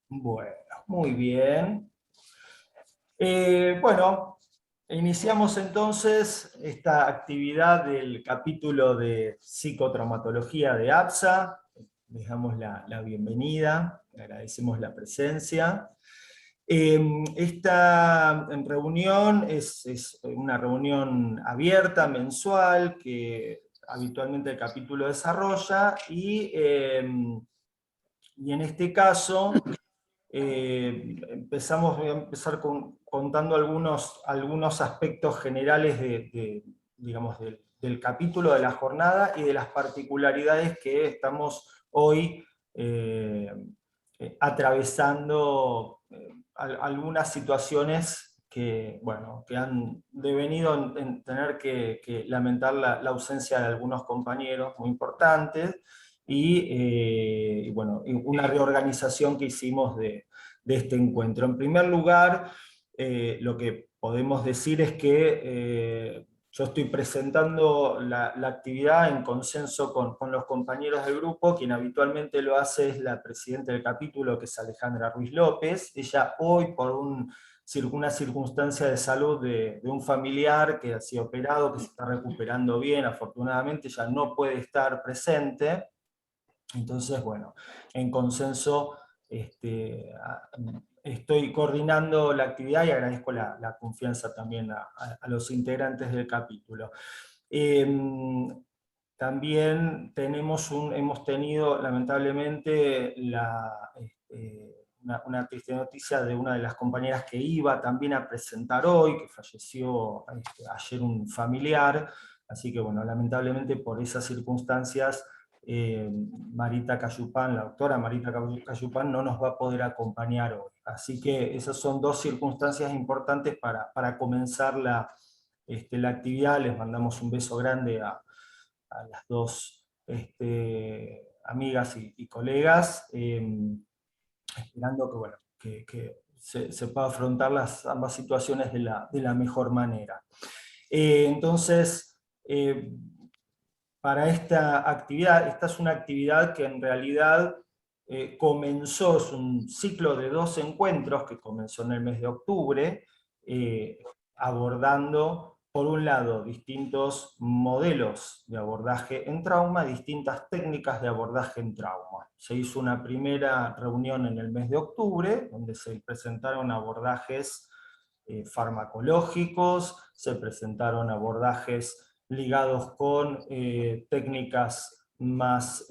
Bueno, muy bien. Bueno, iniciamos entonces esta actividad del capítulo de psicotraumatología de APSA. Les damos la bienvenida, le agradecemos la presencia. Esta reunión es una reunión abierta, mensual, que habitualmente el capítulo desarrolla, y en este caso voy a empezar contando algunos aspectos generales digamos, del capítulo de la jornada y de las particularidades que estamos hoy eh, atravesando, algunas situaciones que, bueno, que han devenido en tener que lamentar la ausencia de algunos compañeros muy importantes, y bueno, y una reorganización que hicimos de este encuentro. En primer lugar, lo que podemos decir es que yo estoy presentando la actividad en consenso con los compañeros del grupo. Quien habitualmente lo hace es la presidenta del capítulo, que es Alejandra Ruiz López. Ella hoy, por una circunstancia de salud de un familiar que ha sido operado, que se está recuperando bien, afortunadamente, ya no puede estar presente. Entonces, bueno, en consenso, estoy coordinando la actividad y agradezco la confianza también a los integrantes del capítulo. También hemos tenido lamentablemente una triste noticia de una de las compañeras que iba también a presentar hoy, que falleció ayer un familiar. Así que bueno, lamentablemente por esas circunstancias, Marita Cayupán, la doctora Marita Cayupán, no nos va a poder acompañar hoy. Así que esas son dos circunstancias importantes para comenzar la actividad. Les mandamos un beso grande a las dos amigas y colegas, esperando que, bueno, que se pueda afrontar ambas situaciones de la mejor manera. Entonces, para esta actividad, esta es una actividad que en realidad comenzó, es un ciclo de 2 encuentros que comenzó en el mes de octubre, eh, abordando, por un lado, distintos modelos de abordaje en trauma, distintas técnicas de abordaje en trauma. Se hizo una primera reunión en el mes de octubre, donde se presentaron abordajes farmacológicos, se presentaron abordajes ligados con técnicas más,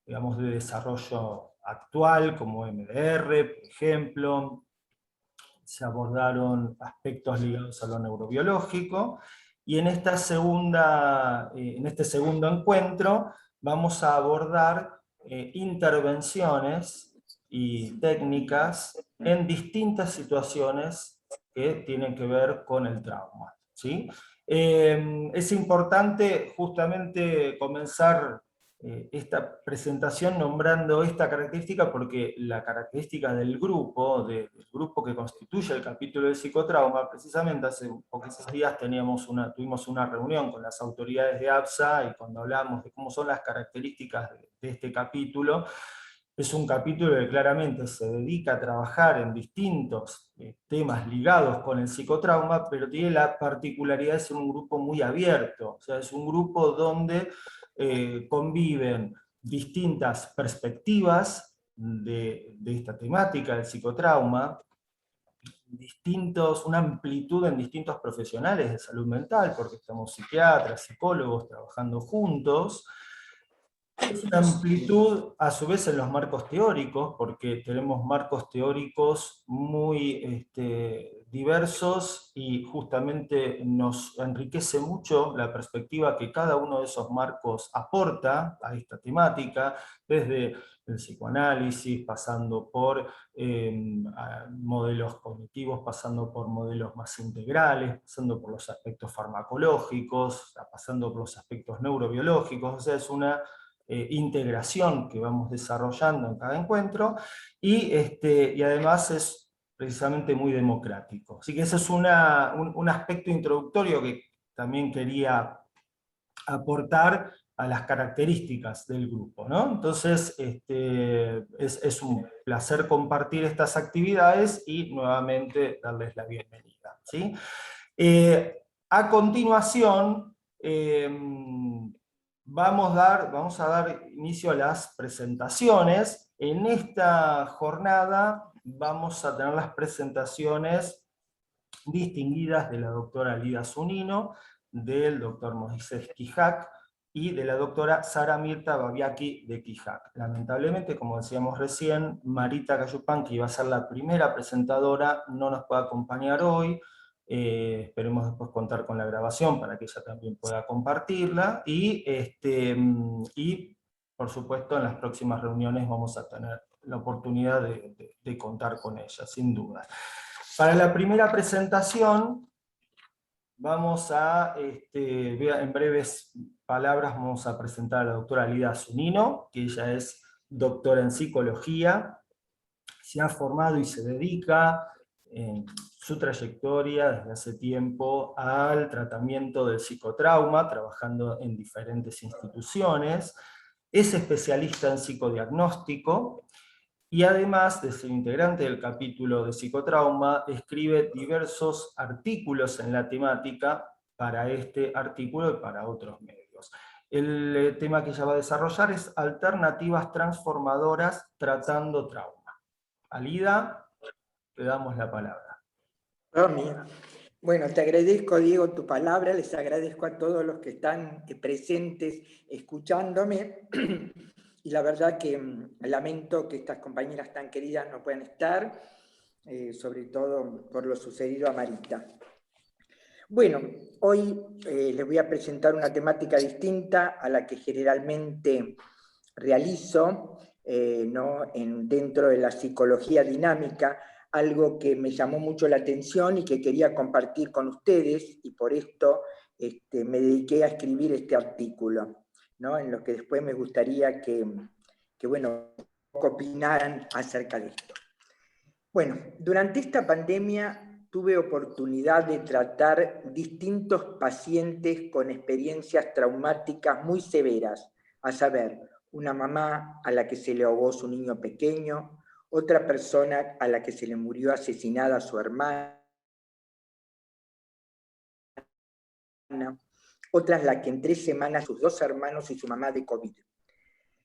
digamos, de desarrollo actual, como MDR, por ejemplo. Se abordaron aspectos ligados a lo neurobiológico, y en este segundo encuentro vamos a abordar intervenciones y técnicas en distintas situaciones que tienen que ver con el trauma, ¿sí? Es importante justamente comenzar esta presentación nombrando esta característica, porque la característica del grupo que constituye el capítulo de psicotrauma, precisamente hace pocos días tuvimos una reunión con las autoridades de APSA, y cuando hablamos de cómo son las características de este capítulo, es un capítulo que claramente se dedica a trabajar en distintos temas ligados con el psicotrauma, pero tiene la particularidad de ser un grupo muy abierto. O sea, es un grupo donde conviven distintas perspectivas de esta temática del psicotrauma, una amplitud en distintos profesionales de salud mental, porque estamos psiquiatras, psicólogos trabajando juntos. Es una amplitud a su vez en los marcos teóricos, porque tenemos marcos teóricos muy diversos, y justamente nos enriquece mucho la perspectiva que cada uno de esos marcos aporta a esta temática, desde el psicoanálisis, pasando por modelos cognitivos, pasando por modelos más integrales, pasando por los aspectos farmacológicos, pasando por los aspectos neurobiológicos. O sea, es una integración que vamos desarrollando en cada encuentro, y además es precisamente muy democrático. Así que ese es un aspecto introductorio que también quería aportar, a las características del grupo, ¿no? Entonces, es un placer compartir estas actividades y nuevamente darles la bienvenida, ¿sí? A continuación, vamos a dar inicio a las presentaciones. En esta jornada vamos a tener las presentaciones distinguidas de la doctora Lida Zunino, del doctor Moisés Quijac y de la doctora Sara Mirta Babiaki de Quijac. Lamentablemente, como decíamos recién, Marita Cayupán, que iba a ser la primera presentadora, no nos puede acompañar hoy. Esperemos después contar con la grabación para que ella también pueda compartirla, y por supuesto en las próximas reuniones vamos a tener la oportunidad de contar con ella, sin duda. Para la primera presentación, vamos en breves palabras, vamos a presentar a la doctora Lida Zunino, que ella es doctora en psicología, se ha formado y se dedica en su trayectoria desde hace tiempo al tratamiento del psicotrauma, trabajando en diferentes instituciones, es especialista en psicodiagnóstico, y además de ser integrante del capítulo de psicotrauma, escribe diversos artículos en la temática para este artículo y para otros medios. El tema que ella va a desarrollar es alternativas transformadoras tratando trauma. Alida, te damos la palabra. Mira. Bueno, te agradezco, Diego, tu palabra, les agradezco a todos los que están presentes escuchándome, y la verdad que lamento que estas compañeras tan queridas no puedan estar, sobre todo por lo sucedido a Marita. Bueno, hoy les voy a presentar una temática distinta a la que generalmente realizo, dentro de la psicología dinámica, algo que me llamó mucho la atención y que quería compartir con ustedes, y por esto me dediqué a escribir este artículo, ¿no? En lo que después me gustaría que opinaran acerca de esto. Bueno, durante esta pandemia tuve oportunidad de tratar distintos pacientes con experiencias traumáticas muy severas, a saber, una mamá a la que se le ahogó su niño pequeño, otra persona a la que se le murió asesinada su hermana, otras la que en 3 semanas sus 2 hermanos y su mamá de COVID.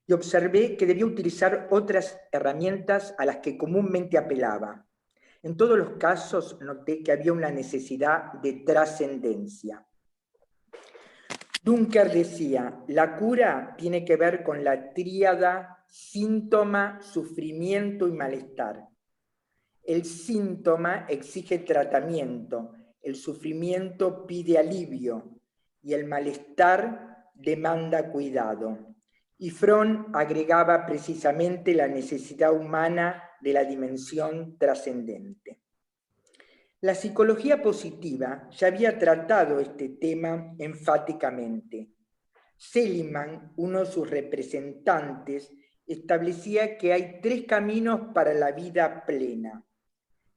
Y observé que debía utilizar otras herramientas a las que comúnmente apelaba. En todos los casos noté que había una necesidad de trascendencia. Dunker decía, la cura tiene que ver con la tríada síntoma, sufrimiento y malestar. El síntoma exige tratamiento, el sufrimiento pide alivio y el malestar demanda cuidado. Y Fromm agregaba precisamente la necesidad humana de la dimensión trascendente. La psicología positiva ya había tratado este tema enfáticamente. Seligman, uno de sus representantes, establecía que hay 3 caminos para la vida plena.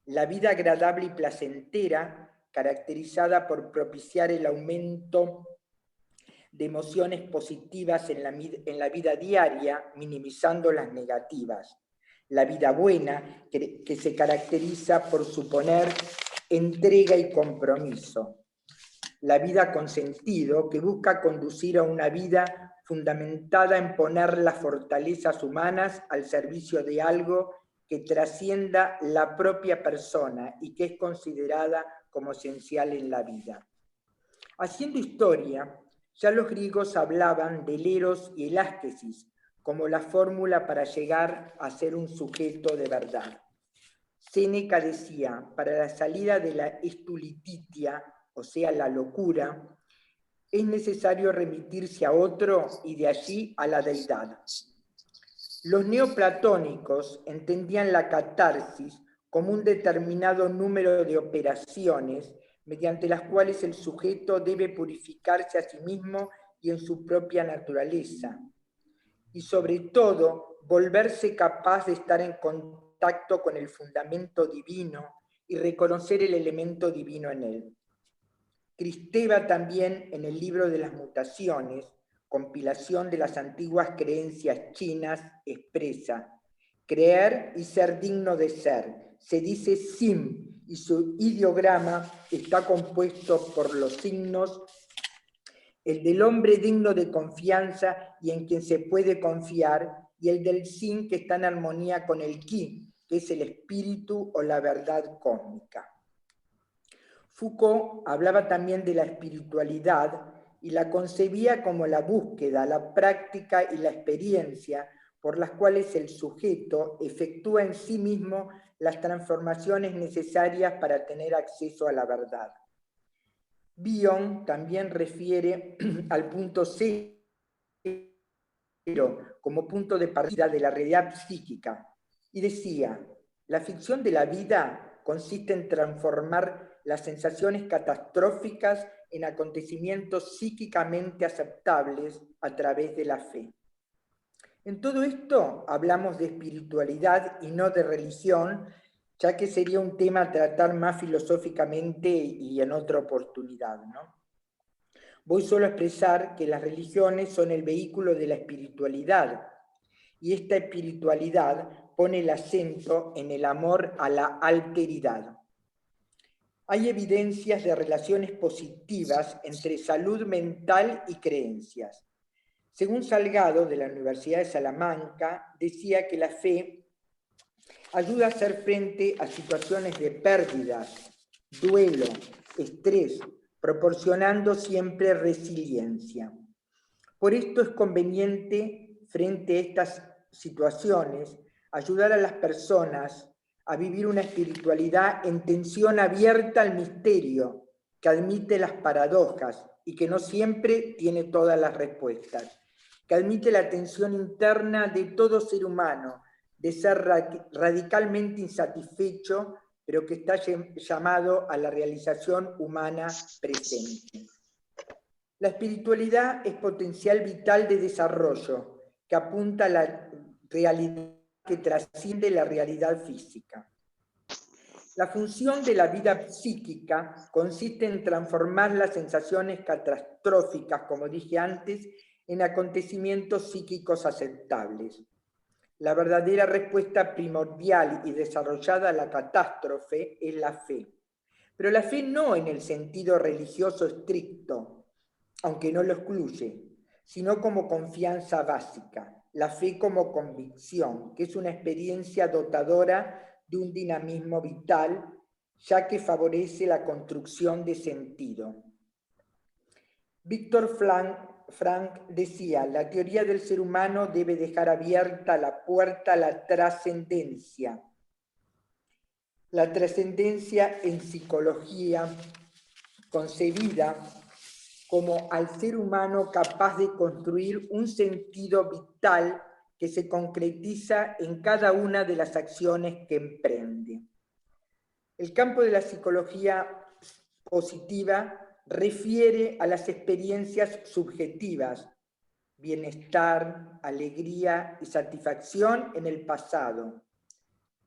La vida agradable y placentera, caracterizada por propiciar el aumento de emociones positivas en la vida diaria, minimizando las negativas. La vida buena, que se caracteriza por suponer entrega y compromiso. La vida con sentido, que busca conducir a una vida fundamentada en poner las fortalezas humanas al servicio de algo que trascienda la propia persona y que es considerada como esencial en la vida. Haciendo historia, ya los griegos hablaban del eros y el ascesis como la fórmula para llegar a ser un sujeto de verdad. Séneca decía, para la salida de la estulititia, o sea, la locura, es necesario remitirse a otro y de allí a la deidad. Los neoplatónicos entendían la catarsis como un determinado número de operaciones mediante las cuales el sujeto debe purificarse a sí mismo y en su propia naturaleza, y sobre todo volverse capaz de estar en contacto con el fundamento divino y reconocer el elemento divino en él. Kristeva también, en el libro de las mutaciones, compilación de las antiguas creencias chinas, expresa: creer y ser digno de ser. Se dice Sim, y su ideograma está compuesto por los signos: el del hombre digno de confianza y en quien se puede confiar, y el del Sin, que está en armonía con el Qi, que es el espíritu o la verdad cósmica. Foucault hablaba también de la espiritualidad y la concebía como la búsqueda, la práctica y la experiencia por las cuales el sujeto efectúa en sí mismo las transformaciones necesarias para tener acceso a la verdad. Bion también refiere al punto cero como punto de partida de la realidad psíquica y decía: la ficción de la vida consiste en transformar las sensaciones catastróficas en acontecimientos psíquicamente aceptables a través de la fe. En todo esto hablamos de espiritualidad y no de religión, ya que sería un tema a tratar más filosóficamente y en otra oportunidad, ¿no? Voy solo a expresar que las religiones son el vehículo de la espiritualidad, y esta espiritualidad pone el acento en el amor a la alteridad. Hay evidencias de relaciones positivas entre salud mental y creencias. Según Salgado, de la Universidad de Salamanca, decía que la fe ayuda a hacer frente a situaciones de pérdidas, duelo, estrés, proporcionando siempre resiliencia. Por esto es conveniente, frente a estas situaciones, ayudar a las personas a vivir una espiritualidad en tensión abierta al misterio, que admite las paradojas y que no siempre tiene todas las respuestas, que admite la tensión interna de todo ser humano, de ser radicalmente insatisfecho, pero que está llamado a la realización humana presente. La espiritualidad es potencial vital de desarrollo, que apunta a la realidad que trasciende la realidad física. La función de la vida psíquica consiste en transformar las sensaciones catastróficas, como dije antes, en acontecimientos psíquicos aceptables. La verdadera respuesta primordial y desarrollada a la catástrofe es la fe. Pero la fe no en el sentido religioso estricto, aunque no lo excluye, sino como confianza básica, la fe como convicción, que es una experiencia dotadora de un dinamismo vital, ya que favorece la construcción de sentido. Víctor Frank decía: la teoría del ser humano debe dejar abierta la puerta a la trascendencia. La trascendencia en psicología, concebida como al ser humano capaz de construir un sentido vital que se concretiza en cada una de las acciones que emprende. El campo de la psicología positiva refiere a las experiencias subjetivas, bienestar, alegría y satisfacción en el pasado,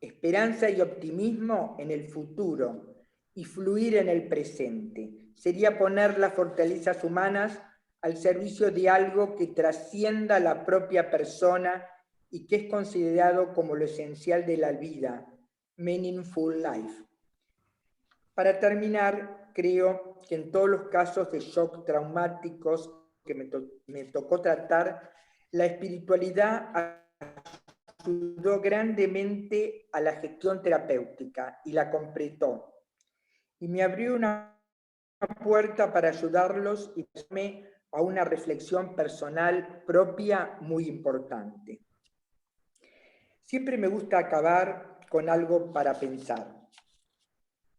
esperanza y optimismo en el futuro y fluir en el presente. Sería poner las fortalezas humanas al servicio de algo que trascienda la propia persona y que es considerado como lo esencial de la vida, meaningful life. Para terminar, creo que en todos los casos de shock traumáticos que me tocó tratar, la espiritualidad ayudó grandemente a la gestión terapéutica y la completó. Y me abrió una puerta para ayudarlos y darme a una reflexión personal propia muy importante. Siempre me gusta acabar con algo para pensar.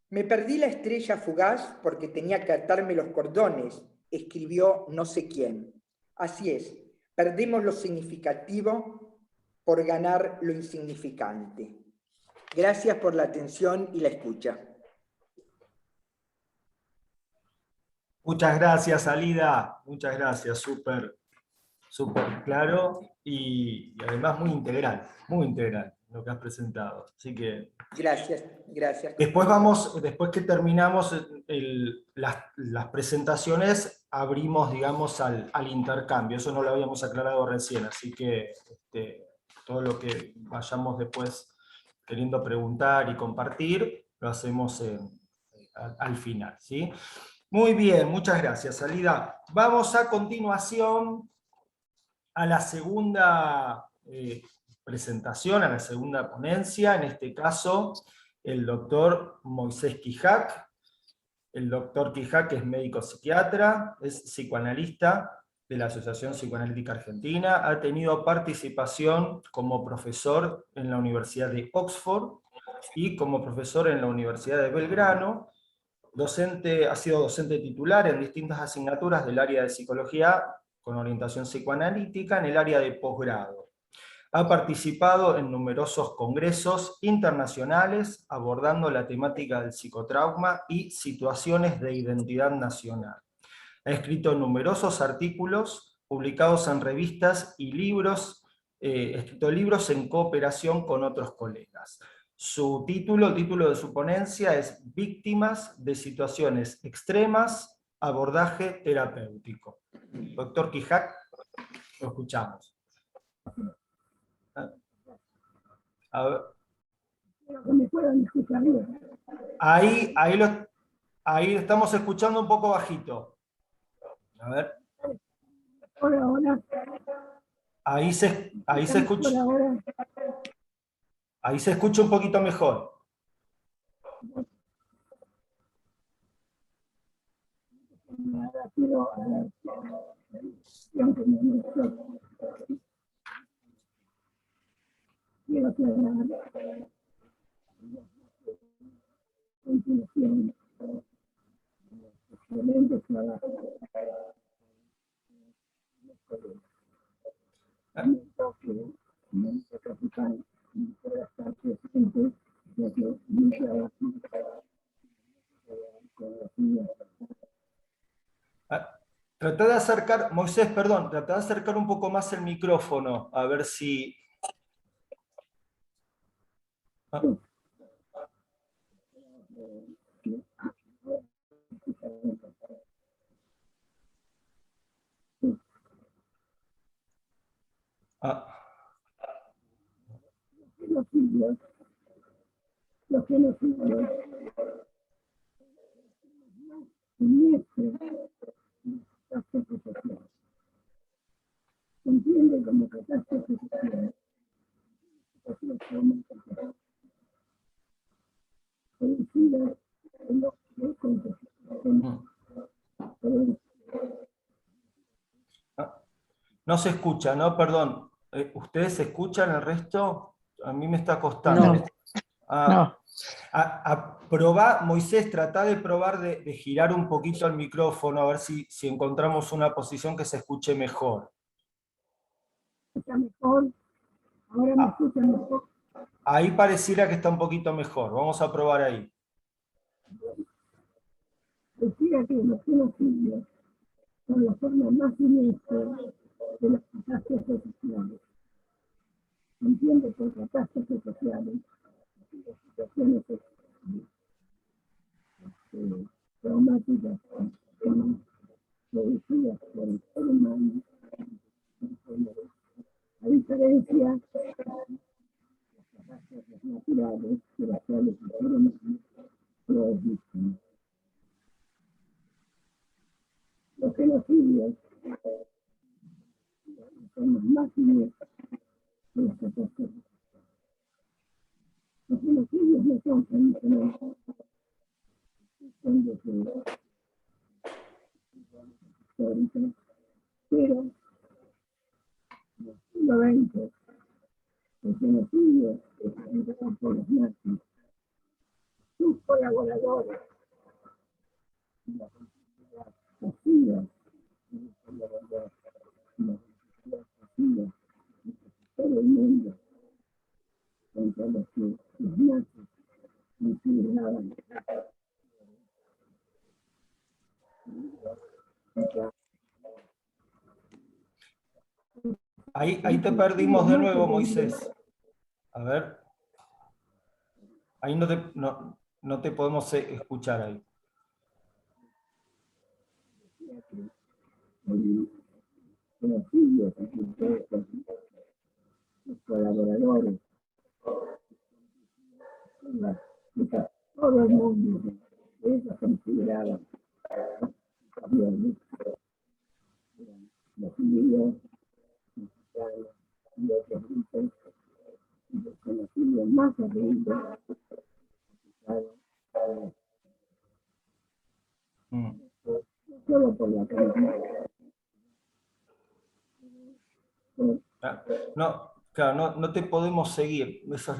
Me perdí la estrella fugaz porque tenía que atarme los cordones, escribió no sé quién. Así es, perdemos lo significativo por ganar lo insignificante. Gracias por la atención y la escucha. Muchas gracias, Alida. Muchas gracias, súper claro y además muy integral lo que has presentado. Así que gracias. Después que terminamos las presentaciones, abrimos, digamos, al intercambio. Eso no lo habíamos aclarado recién, así que todo lo que vayamos después queriendo preguntar y compartir, lo hacemos al final, ¿sí? Muy bien, muchas gracias, Alida. Vamos a continuación a la segunda presentación, a la segunda ponencia, en este caso el doctor Moisés Quijac. El doctor Quijac es médico psiquiatra, es psicoanalista de la Asociación Psicoanalítica Argentina, ha tenido participación como profesor en la Universidad de Oxford y como profesor en la Universidad de Belgrano. Ha sido docente titular en distintas asignaturas del área de psicología con orientación psicoanalítica en el área de posgrado. Ha participado en numerosos congresos internacionales abordando la temática del psicotrauma y situaciones de identidad nacional. Ha escrito numerosos artículos publicados en revistas y libros, escrito libros en cooperación con otros colegas. El título de su ponencia es Víctimas de situaciones extremas, abordaje terapéutico. Doctor Quijac, lo escuchamos. A ver. Que me puedan escuchar bien. Ahí estamos escuchando un poco bajito. A ver. Por ahora. Ahí se escucha. Ahora. Ahí se escucha un poquito mejor. Ahora quiero a la que me gustó. Quiero aclarar continuación excelente trabajo. Que nuestro capitán pueda estar presente, ya que mi trabajo Trata de acercar, Moisés, perdón, trata de acercar un poco más el micrófono, a ver si... Los genocidios siniestros catástrofe social. Se entiende como catástrofe social situaciones traumáticas producidas en los No se escucha, ¿no? Perdón. ¿Ustedes escuchan el resto? A mí me está costando. No. Moisés, trata de probar de girar un poquito el micrófono, a ver si encontramos una posición que se escuche mejor. ¿Está mejor? Ahora me escuchan mejor. Ahí pareciera que está un poquito mejor. Vamos a probar ahí. Decía que los genocidios son la forma más siniestra de las catástrofes sociales. Se entiende por catástrofes sociales las situaciones traumáticas producidas por el ser humano, a diferencia de las catástrofes naturales de las cuales el ser humano no es víctima. Los genocidios son los más siniestros de las catástrofes. Los genocidios no son tradicionales, son de su histórica, pero en el siglo XX el genocidio realizado por los nazis, sus colaboradores, la sociedad pasiva, todo el mundo contra los que los nazis consideraban Ahí te perdimos de nuevo, Moisés. A ver. Ahí no te podemos escuchar ahí. el genocidio que hicieron los colaboradores, todo el mundo, ellos consideraban los judíos, mexicanos y otros grupos, el genocidio más horrible, solo por la cantidad. No, claro, no te podemos seguir. Esa es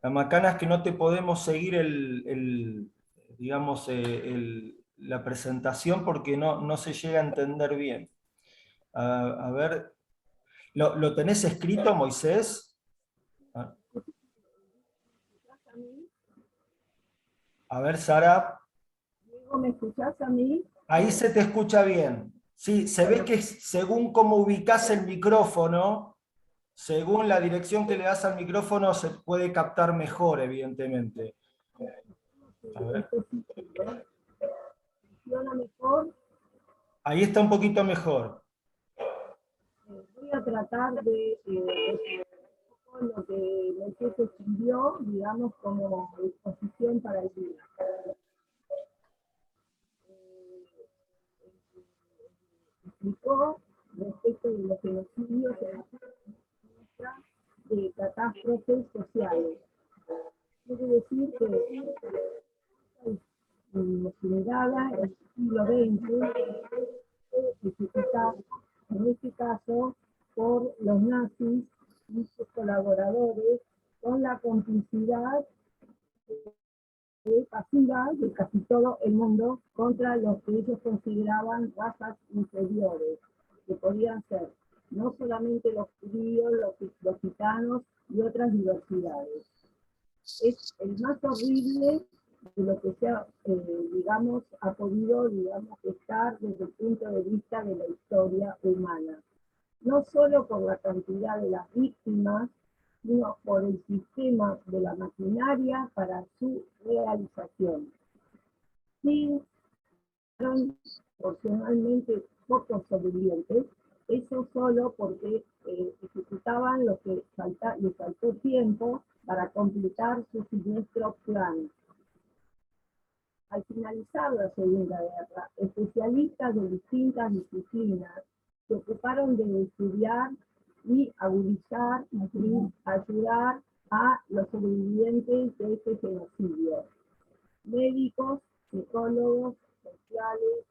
la macana, es que no te podemos seguir digamos, la presentación porque no se llega a entender bien. A ver, ¿lo tenés escrito, Moisés? A ver, Sara. Diego, ¿me escuchás a mí? Ahí se te escucha bien. Sí, se ve que según cómo ubicás el micrófono, según la dirección que le das al micrófono, se puede captar mejor, evidentemente. A ver. ¿Funciona mejor? Ahí está un poquito mejor. Voy a tratar de lo que Moisés escribió, digamos, como exposición para el día. Explicó respecto de los genocidios de catástrofes sociales. Quiere decir que generada en el siglo XX, ejecutada en este caso por los nazis y sus colaboradores, con la complicidad pasiva de casi todo el mundo contra los que ellos consideraban razas inferiores, que podían ser no solamente los judíos, los gitanos y otras diversidades. Es el más horrible de lo que se ha, digamos, ha podido, digamos, estar desde el punto de vista de la historia humana. No solo por la cantidad de las víctimas, sino por el sistema de la maquinaria para su realización. Sí, fueron proporcionalmente pocos sobrevivientes, eso solo porque ejecutaban lo que les faltó tiempo para completar su siniestro plan. Al finalizar la Segunda Guerra, especialistas de distintas disciplinas se ocuparon de estudiar y agudizar y ayudar a los sobrevivientes de este genocidio. Médicos, psicólogos, sociales,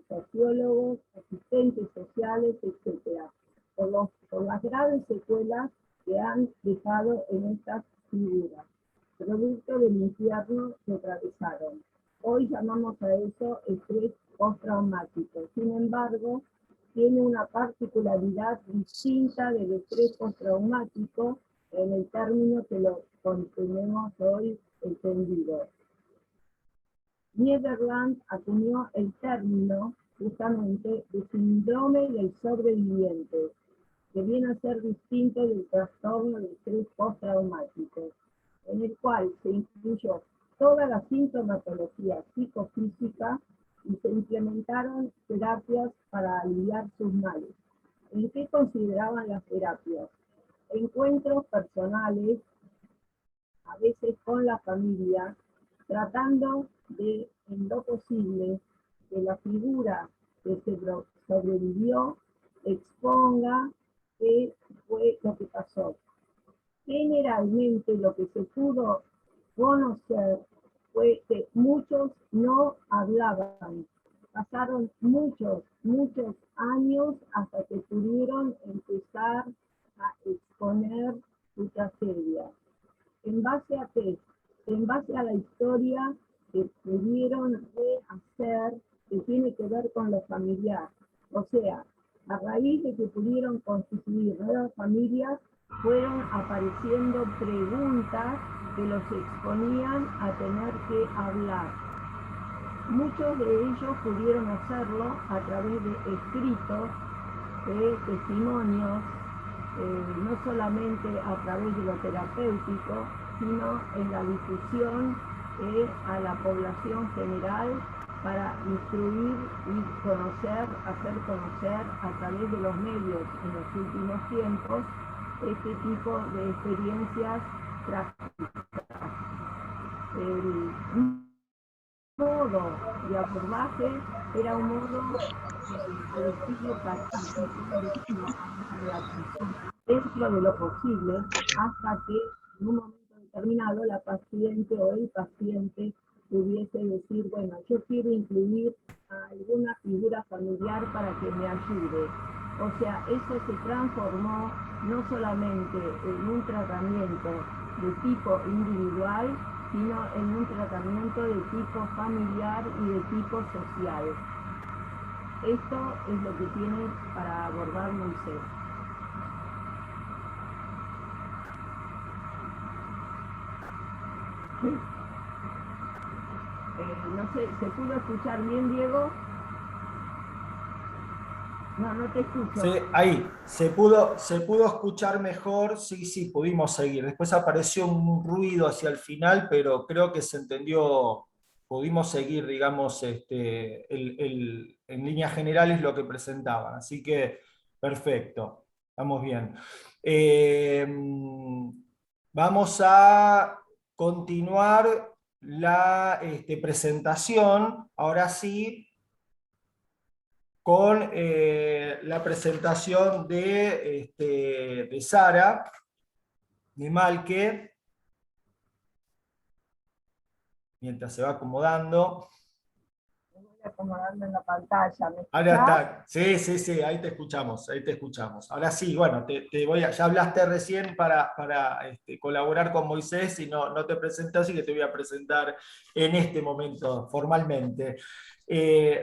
sociólogos, asistentes sociales, etc. Por las graves secuelas que han dejado en estas figuras, producto del infierno que atravesaron. Hoy llamamos a eso estrés postraumático. Sin embargo, tiene una particularidad distinta del estrés postraumático en el término que lo tenemos hoy entendido. Niederland acuñó el término justamente de síndrome del sobreviviente, que viene a ser distinto del trastorno de estrés postraumático, en el cual se incluyó toda la sintomatología psicofísica y se implementaron terapias para aliviar sus males. ¿En qué consideraban las terapias? Encuentros personales, a veces con la familia, tratando de, en lo posible, que la figura que se sobrevivió exponga qué fue lo que pasó. Generalmente lo que se pudo conocer fue que muchos no hablaban. Pasaron muchos años hasta que pudieron empezar a exponer su tragedia. ¿En base a qué? En base a la historia que pudieron rehacer, que tiene que ver con lo familiar. O sea, a raíz de que pudieron constituir nuevas familias, fueron apareciendo preguntas que los exponían a tener que hablar. Muchos de ellos pudieron hacerlo a través de escritos, de testimonios, no solamente a través de lo terapéutico, sino en la difusión a la población general para instruir y conocer, hacer conocer a través de los medios en los últimos tiempos este tipo de experiencias prácticas. El modo de abordaje era un modo de decirle dentro de lo posible, hasta que en un momento determinado la paciente o el paciente pudiese decir, bueno, yo quiero incluir a alguna figura familiar para que me ayude. O sea, eso se transformó no solamente en un tratamiento de tipo individual, sino en un tratamiento de tipo familiar y de tipo social. Esto es lo que tiene para abordar Moisés. No sé, ¿se pudo escuchar bien, Diego? No, no te escucho. Sí, ahí, se pudo escuchar mejor, sí, pudimos seguir. Después apareció un ruido hacia el final, pero creo que se entendió, pudimos seguir, digamos, en líneas generales lo que presentaban. Así que, perfecto, estamos bien. Vamos a continuar la presentación, ahora sí, con la presentación de Sara, de Malque, mientras se va acomodando. Me voy acomodando en la pantalla. ¿Me Ahora escuchás? está, sí, ahí te escuchamos, Ahora sí, bueno, ya hablaste recién para colaborar con Moisés y no te presenté, así que te voy a presentar en este momento formalmente.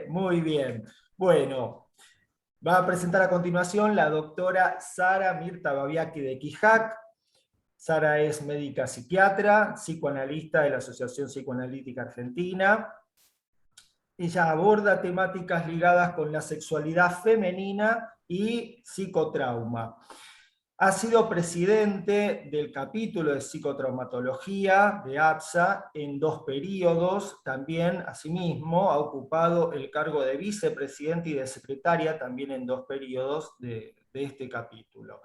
Muy bien, bueno. Va a presentar a continuación la doctora Sara Mirta Babiaki de Quijac. Sara es médica psiquiatra, psicoanalista de la Asociación Psicoanalítica Argentina. Ella aborda temáticas ligadas con la sexualidad femenina y psicotrauma. Ha sido presidente del capítulo de psicotraumatología de APSA en 2 periodos. También, asimismo, ha ocupado el cargo de vicepresidente y de secretaria también en 2 periodos de este capítulo.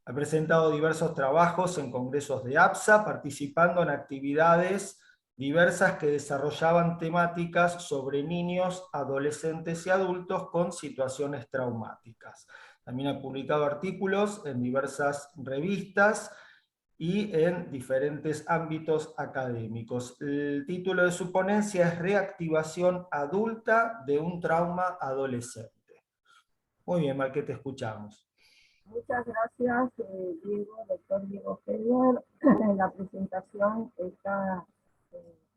Ha presentado diversos trabajos en congresos de APSA, participando en actividades diversas que desarrollaban temáticas sobre niños, adolescentes y adultos con situaciones traumáticas. También ha publicado artículos en diversas revistas y en diferentes ámbitos académicos. El título de su ponencia es Reactivación adulta de un trauma adolescente. Muy bien, Mal, que te escuchamos. Muchas gracias, Diego, doctor Diego Feller. La presentación está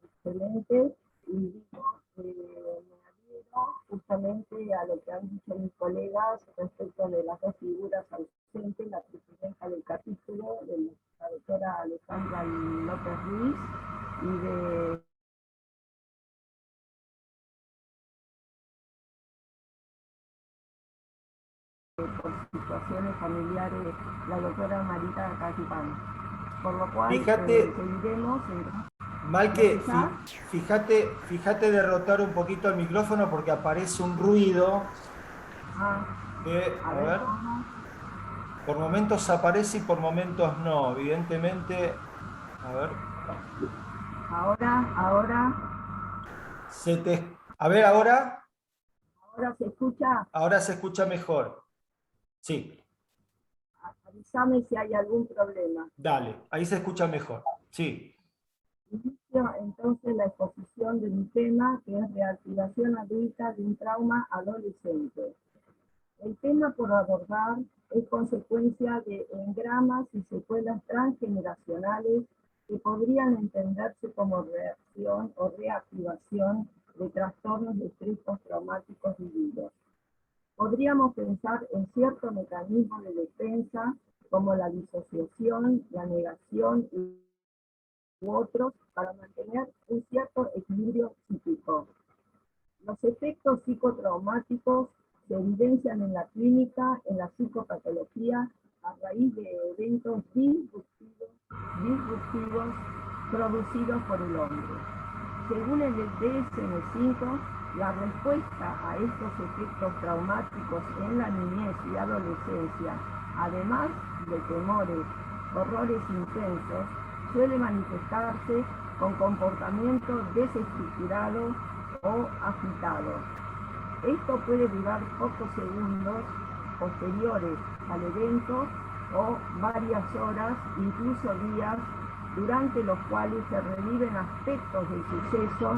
excelente y digo, me adhiero justamente a lo que han dicho mis colegas respecto de las 2 figuras ausentes, la presidenta del capítulo, de la doctora Alejandra López Ruiz, y de por situaciones familiares, la doctora Marita Cajipán. Por lo cual, seguiremos. Malque, fíjate de rotar un poquito el micrófono porque aparece un ruido. A ver. Por momentos aparece y por momentos no. Evidentemente. A ver. Ahora. A ver, ahora. ¿Ahora se escucha? Ahora se escucha mejor. Sí. Avísame si hay algún problema. Dale, ahí se escucha mejor. Sí. Inicio entonces la exposición de mi tema, que es reactivación adulta de un trauma adolescente. El tema por abordar es consecuencia de engramas y secuelas transgeneracionales que podrían entenderse como reacción o reactivación de trastornos de estrés postraumáticos vividos. Podríamos pensar en ciertos mecanismos de defensa como la disociación, la negación u otros para mantener un cierto equilibrio psíquico. Los efectos psicotraumáticos se evidencian en la clínica, en la psicopatología, a raíz de eventos disruptivos producidos por el hombre. Según el DSM-5, La respuesta a estos efectos traumáticos en la niñez y adolescencia, además de temores, horrores intensos, suele manifestarse con comportamiento desestructurado o agitado. Esto puede durar pocos segundos posteriores al evento o varias horas, incluso días, durante los cuales se reviven aspectos del suceso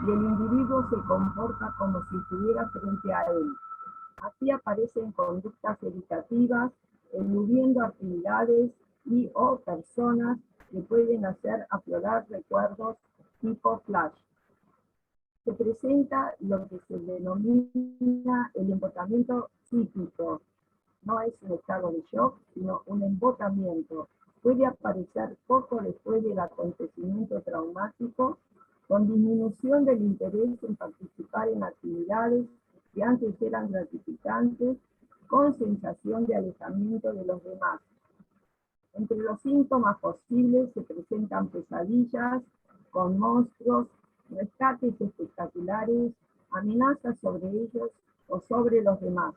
y el individuo se comporta como si estuviera frente a él. Así aparecen conductas evitativas, eludiendo actividades y o personas que pueden hacer aflorar recuerdos tipo flash. Se presenta lo que se denomina el embotamiento psíquico. No es un estado de shock, sino un embotamiento. Puede aparecer poco después del acontecimiento traumático, con disminución del interés en participar en actividades que antes eran gratificantes, con sensación de alejamiento de los demás. Entre los síntomas posibles se presentan pesadillas con monstruos, rescates espectaculares, amenazas sobre ellos o sobre los demás.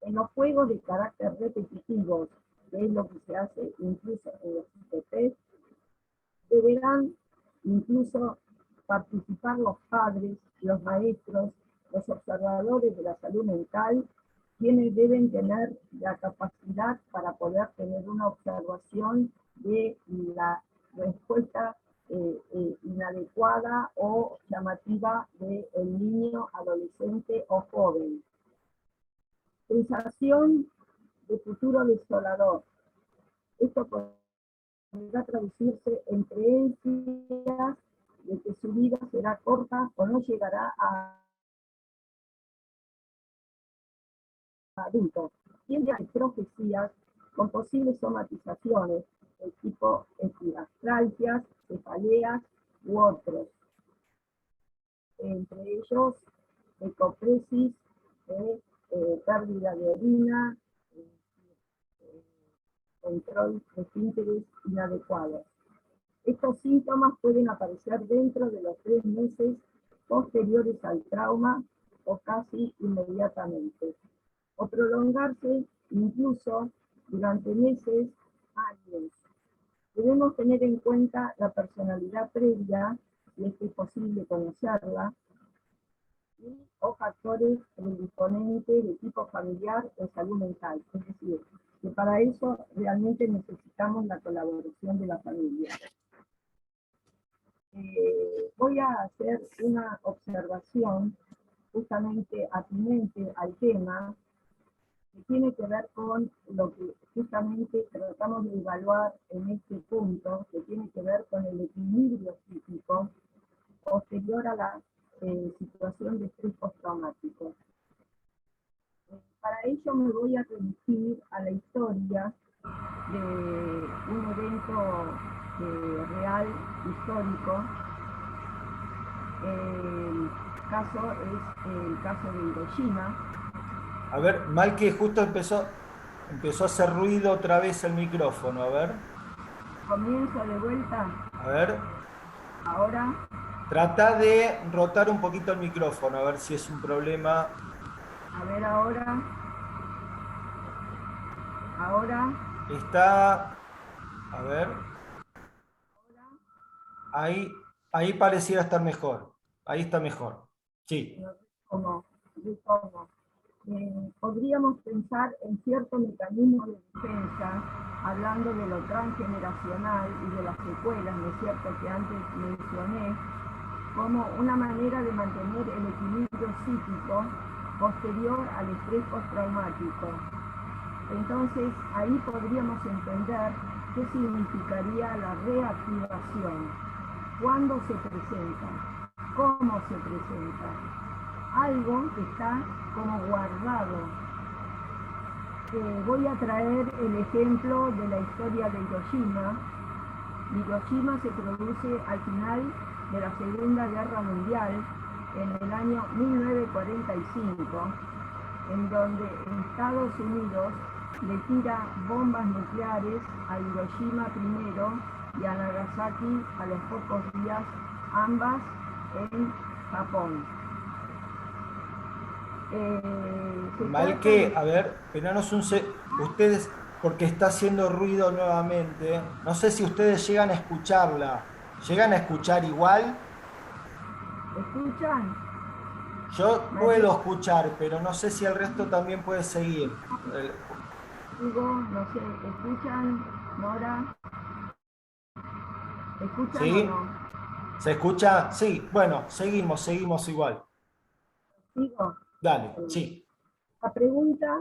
En los juegos de carácter repetitivos, que es lo que se hace incluso en los IPP, deberán incluso participar los padres, los maestros, los observadores de la salud mental, quienes deben tener la capacidad para poder tener una observación de la respuesta inadecuada o llamativa del niño, adolescente o joven. Sensación de futuro desolador. Esto podrá traducirse en creencias de que su vida será corta o no llegará a adultos. Tiende a profecías con posibles somatizaciones de tipo epigastralgias, cefaleas u otros. Entre ellos, ecopresis, pérdida de orina, control de esfínteres inadecuados. Estos síntomas pueden aparecer dentro de los 3 meses posteriores al trauma o casi inmediatamente, o prolongarse incluso durante meses, años. Debemos tener en cuenta la personalidad previa, si es que es posible conocerla, y o factores predisponentes de tipo familiar o salud mental. Es decir, que para eso realmente necesitamos la colaboración de la familia. Voy a hacer una observación justamente atinente al tema, que tiene que ver con lo que justamente tratamos de evaluar en este punto, que tiene que ver con el equilibrio psíquico posterior a la situación de estrés postraumático. Para ello me voy a remitir a la historia de un evento real, histórico. El caso es el caso de Hiroshima. A ver, mal que justo empezó a hacer ruido otra vez el micrófono, a ver. Comienzo de vuelta. A ver. Ahora. Trata de rotar un poquito el micrófono, a ver si es un problema. A ver ahora. Ahora. Está, a ver. Ahí pareciera estar mejor. Ahí está mejor. Sí. ¿Cómo? Podríamos pensar en cierto mecanismo de defensa, hablando de lo transgeneracional y de las secuelas, ¿no es cierto?, que antes mencioné, como una manera de mantener el equilibrio psíquico posterior al estrés postraumático. Entonces, ahí podríamos entender qué significaría la reactivación, cuándo se presenta, cómo se presenta. Algo que está como guardado. Voy a traer el ejemplo de la historia de Hiroshima. Hiroshima se produce al final de la Segunda Guerra Mundial, en el año 1945, en donde Estados Unidos le tira bombas nucleares a Hiroshima primero y a Nagasaki a los pocos días, ambas en Japón. Maike, a ver, esperanos ustedes, porque está haciendo ruido nuevamente. No sé si ustedes llegan a escucharla. ¿Llegan a escuchar igual? ¿Escuchan? Yo María, puedo escuchar, pero no sé si el resto también puede seguir. Hugo, no sé, ¿escuchan? Nora, ¿escuchan o ¿Sí? no? ¿Se escucha? Sí, bueno, seguimos igual. Digo, Dale, sí. la pregunta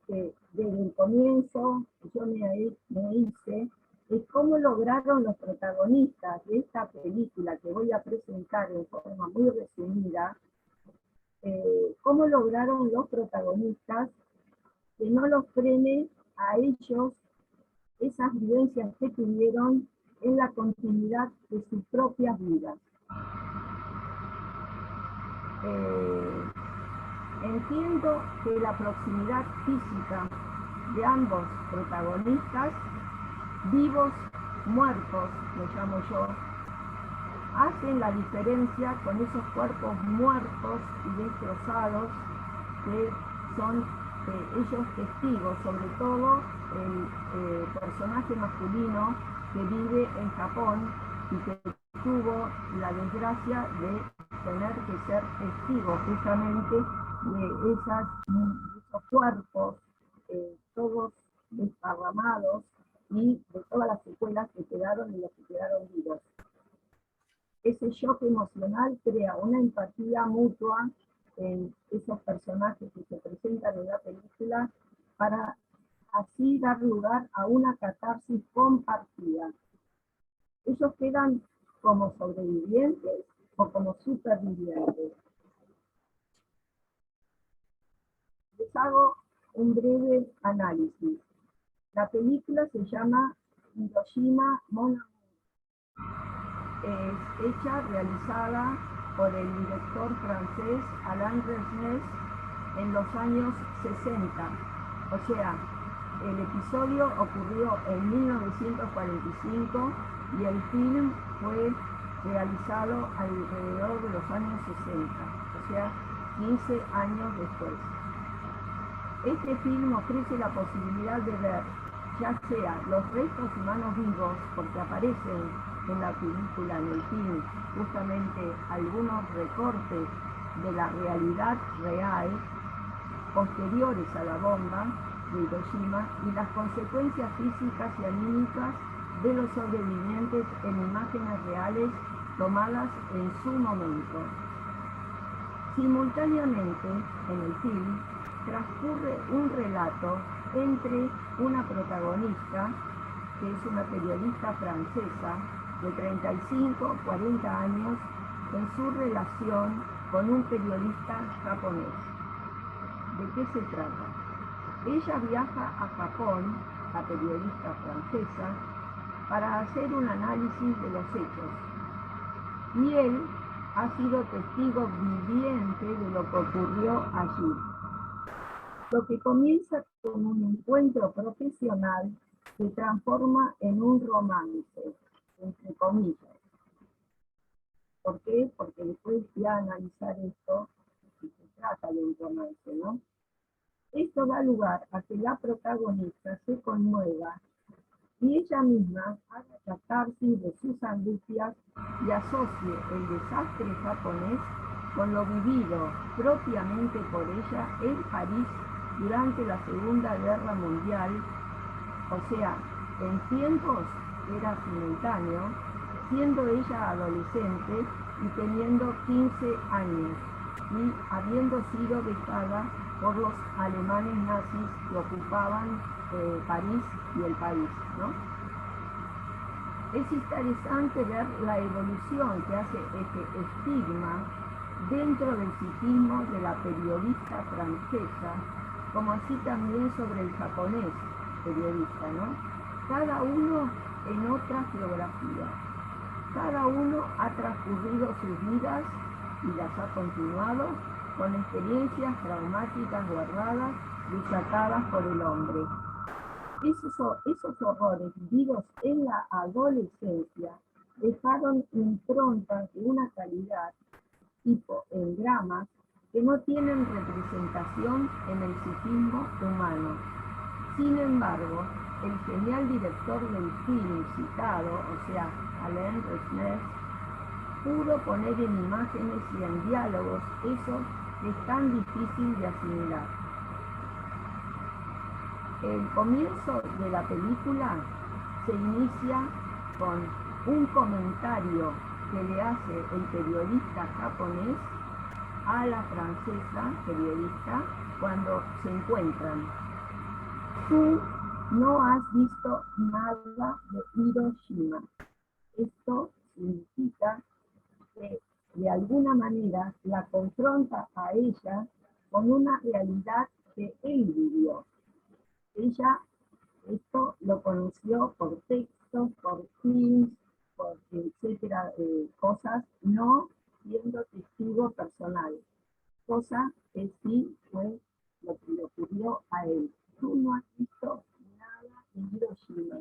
que desde el comienzo yo me hice es cómo lograron los protagonistas de esta película que voy a presentar en forma muy resumida, cómo lograron los protagonistas que no los frene a ellos esas vivencias que tuvieron en la continuidad de sus propias vidas. Entiendo que la proximidad física de ambos protagonistas, vivos, muertos, lo llamo yo, hacen la diferencia con esos cuerpos muertos y destrozados que son ellos testigos, sobre todo el personaje masculino que vive en Japón y que tuvo la desgracia de tener que ser testigo justamente de esos cuerpos, todos desparramados y de todas las secuelas que quedaron y los que quedaron vivos. Ese shock emocional crea una empatía mutua en esos personajes que se presentan en la película para así dar lugar a una catarsis compartida. Ellos quedan como sobrevivientes o como supervivientes. Les hago un breve análisis. La película se llama Hiroshima Mon Amour. Es hecha, realizada por el director francés Alain Resnais en los años 60. O sea, el episodio ocurrió en 1945 y el film fue realizado alrededor de los años 60, o sea, 15 años después. Este film ofrece la posibilidad de ver ya sea los restos humanos vivos, porque aparecen en la película, en el film, justamente algunos recortes de la realidad real posteriores a la bomba de Hiroshima y las consecuencias físicas y anímicas de los sobrevivientes en imágenes reales tomadas en su momento. Simultáneamente, en el film, transcurre un relato entre una protagonista, que es una periodista francesa de 35-40 años, en su relación con un periodista japonés. ¿De qué se trata? Ella viaja a Japón, la periodista francesa, para hacer un análisis de los hechos. Y él ha sido testigo viviente de lo que ocurrió allí. Lo que comienza con un encuentro profesional se transforma en un romance, entre comillas. ¿Por qué? Porque después de analizar esto, se trata de un romance, ¿no? Esto da lugar a que la protagonista se conmueva y ella misma haga catarsis de sus angustias y asocie el desastre japonés con lo vivido propiamente por ella en París durante la Segunda Guerra Mundial, o sea, en tiempos era simultáneo, siendo ella adolescente y teniendo 15 años, y habiendo sido becada por los alemanes nazis que ocupaban París y el país, ¿no? Es interesante ver la evolución que hace este estigma dentro del psiquismo de la periodista francesa, como así también sobre el japonés periodista, ¿no? Cada uno en otra geografía. Cada uno ha transcurrido sus vidas y las ha continuado con experiencias traumáticas guardadas y desatadas por el hombre. Esos horrores vividos en la adolescencia dejaron improntas de una calidad tipo engramas, que no tienen representación en el psiquismo humano. Sin embargo, el genial director del film citado, o sea, Alain Resnais, pudo poner en imágenes y en diálogos eso que es tan difícil de asimilar. El comienzo de la película se inicia con un comentario que le hace el periodista japonés a la francesa periodista cuando se encuentran. Tú no has visto nada de Hiroshima. Esto significa que de alguna manera la confronta a ella con una realidad que él vivió. Ella esto lo conoció por textos, por films, por etcétera, cosas, no siendo testigo personal, cosa que sí fue lo que le ocurrió a él. Tú no has visto nada en Hiroshima.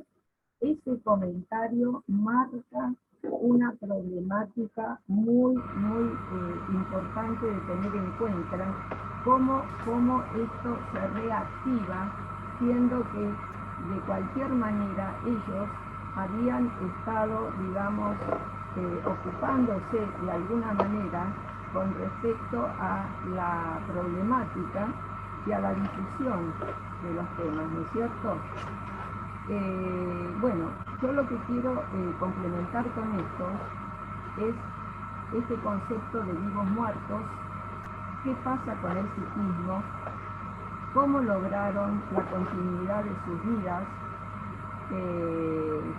Ese comentario marca una problemática muy importante de tener en cuenta, cómo esto se reactiva, siendo que de cualquier manera ellos habían estado, digamos, ocupándose de alguna manera con respecto a la problemática y a la difusión de los temas, ¿no es cierto? Bueno, yo lo que quiero complementar con esto es este concepto de vivos muertos, qué pasa con el psiquismo, cómo lograron la continuidad de sus vidas,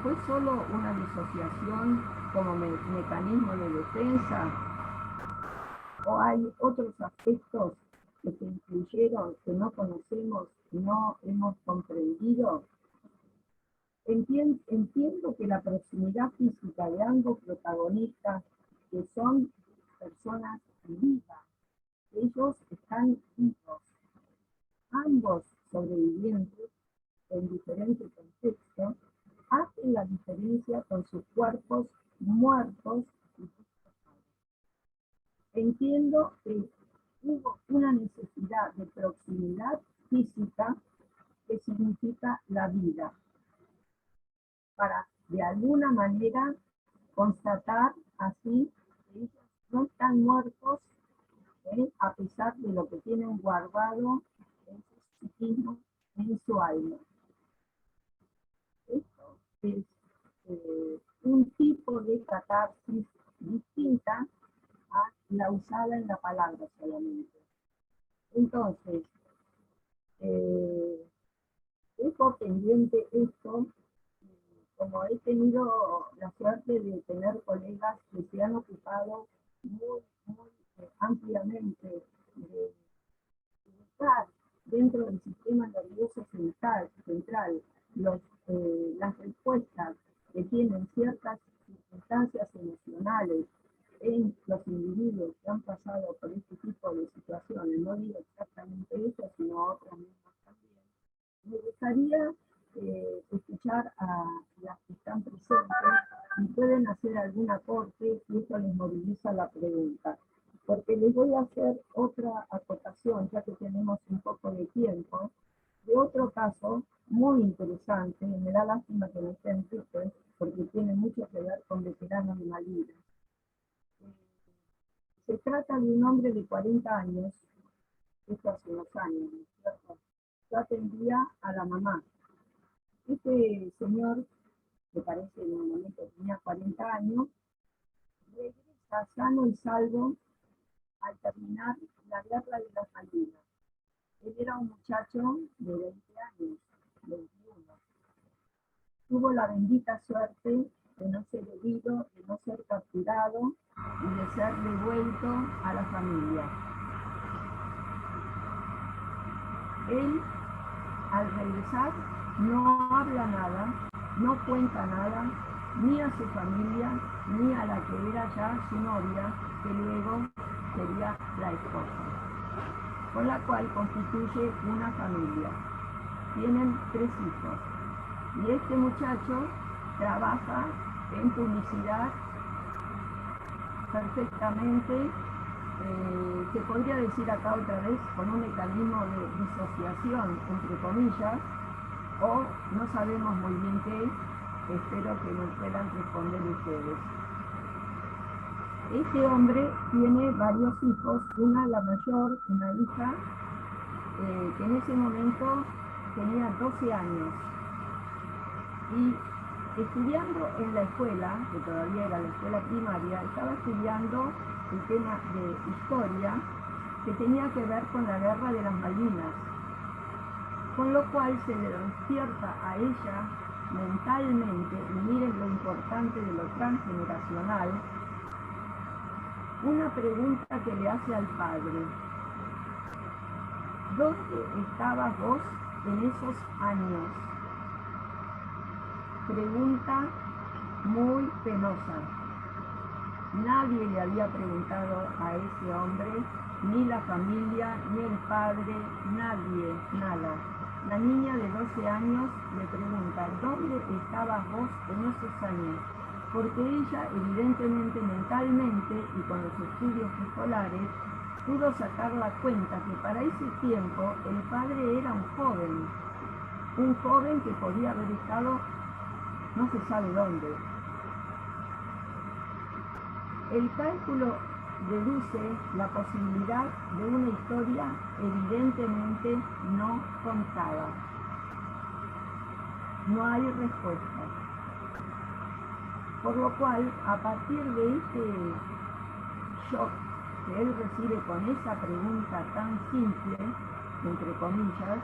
fue solo una disociación como mecanismo de defensa, o hay otros aspectos que se incluyeron, que no conocemos, no hemos comprendido. Entiendo que la proximidad física de ambos protagonistas, que son personas vivas, ellos están vivos, ambos sobrevivientes en diferentes contextos, hacen la diferencia con sus cuerpos muertos y destrozados. Entiendo que hubo una necesidad de proximidad física que significa la vida, para de alguna manera constatar así que ellos no están muertos, a pesar de lo que tienen guardado en su psiquismo, en su alma. Esto es un tipo de catarsis distinta a la usada en la palabra solamente. Entonces, dejo pendiente esto. Como he tenido la suerte de tener colegas que se han ocupado muy ampliamente de buscar dentro del sistema nervioso central las respuestas que tienen ciertas circunstancias emocionales en los individuos que han pasado por este tipo de situaciones, no digo exactamente eso, sino otras mismas también, me gustaría escuchar a las que están presentes y pueden hacer algún aporte si eso les moviliza la pregunta. Porque les voy a hacer otra acotación, ya que tenemos un poco de tiempo, de otro caso muy interesante, me da lástima que no esté en Twitter, porque tiene mucho que ver con veteranos de Malvinas. Se trata de un hombre de 40 años, esto hace unos años, ¿no es cierto? Yo atendía a la mamá. Este señor, que parece en un momento tenía 40 años, regresa sano y salvo al terminar la guerra de las Malvinas. Él era un muchacho de 20 años, 21. Tuvo la bendita suerte de no ser herido, de no ser capturado y de ser devuelto a la familia. Él, al regresar, no habla nada, no cuenta nada, ni a su familia, ni a la que era ya su novia, que luego sería la esposa, con la cual constituye una familia. Tienen 3 hijos. Y este muchacho trabaja en publicidad perfectamente, se podría decir acá otra vez con un mecanismo de disociación, entre comillas, o no sabemos muy bien qué. Espero que nos puedan responder ustedes. Este hombre tiene varios hijos, la mayor, una hija, que en ese momento tenía 12 años. Y estudiando en la escuela, que todavía era la escuela primaria, estaba estudiando el tema de historia que tenía que ver con la guerra de las Malvinas, con lo cual se le despierta a ella mentalmente, y miren lo importante de lo transgeneracional, una pregunta que le hace al padre: ¿dónde estabas vos en esos años? Pregunta muy penosa. Nadie le había preguntado a ese hombre, ni la familia, ni el padre, nadie, nada. La niña de 12 años le pregunta: ¿dónde estabas vos en esos años? Porque ella, evidentemente, mentalmente y con los estudios escolares, pudo sacar la cuenta que para ese tiempo el padre era un joven que podía haber estado no se sabe dónde. El cálculo deduce la posibilidad de una historia evidentemente no contada. No hay respuesta. Por lo cual, a partir de este shock que él recibe con esa pregunta tan simple, entre comillas,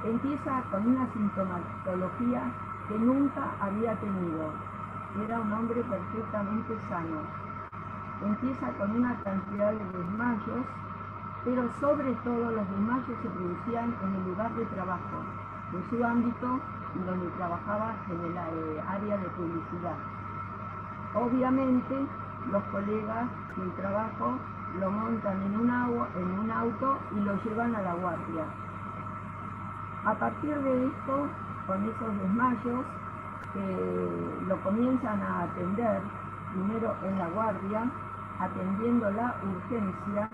empieza con una sintomatología que nunca había tenido. Era un hombre perfectamente sano. Empieza con una cantidad de desmayos, pero sobre todo los desmayos se producían en el lugar de trabajo, en su ámbito donde trabajaba en el área de publicidad. Obviamente, los colegas del trabajo lo montan en un auto y lo llevan a la guardia. A partir de esto, con esos desmayos, lo comienzan a atender, primero en la guardia, atendiendo la urgencia,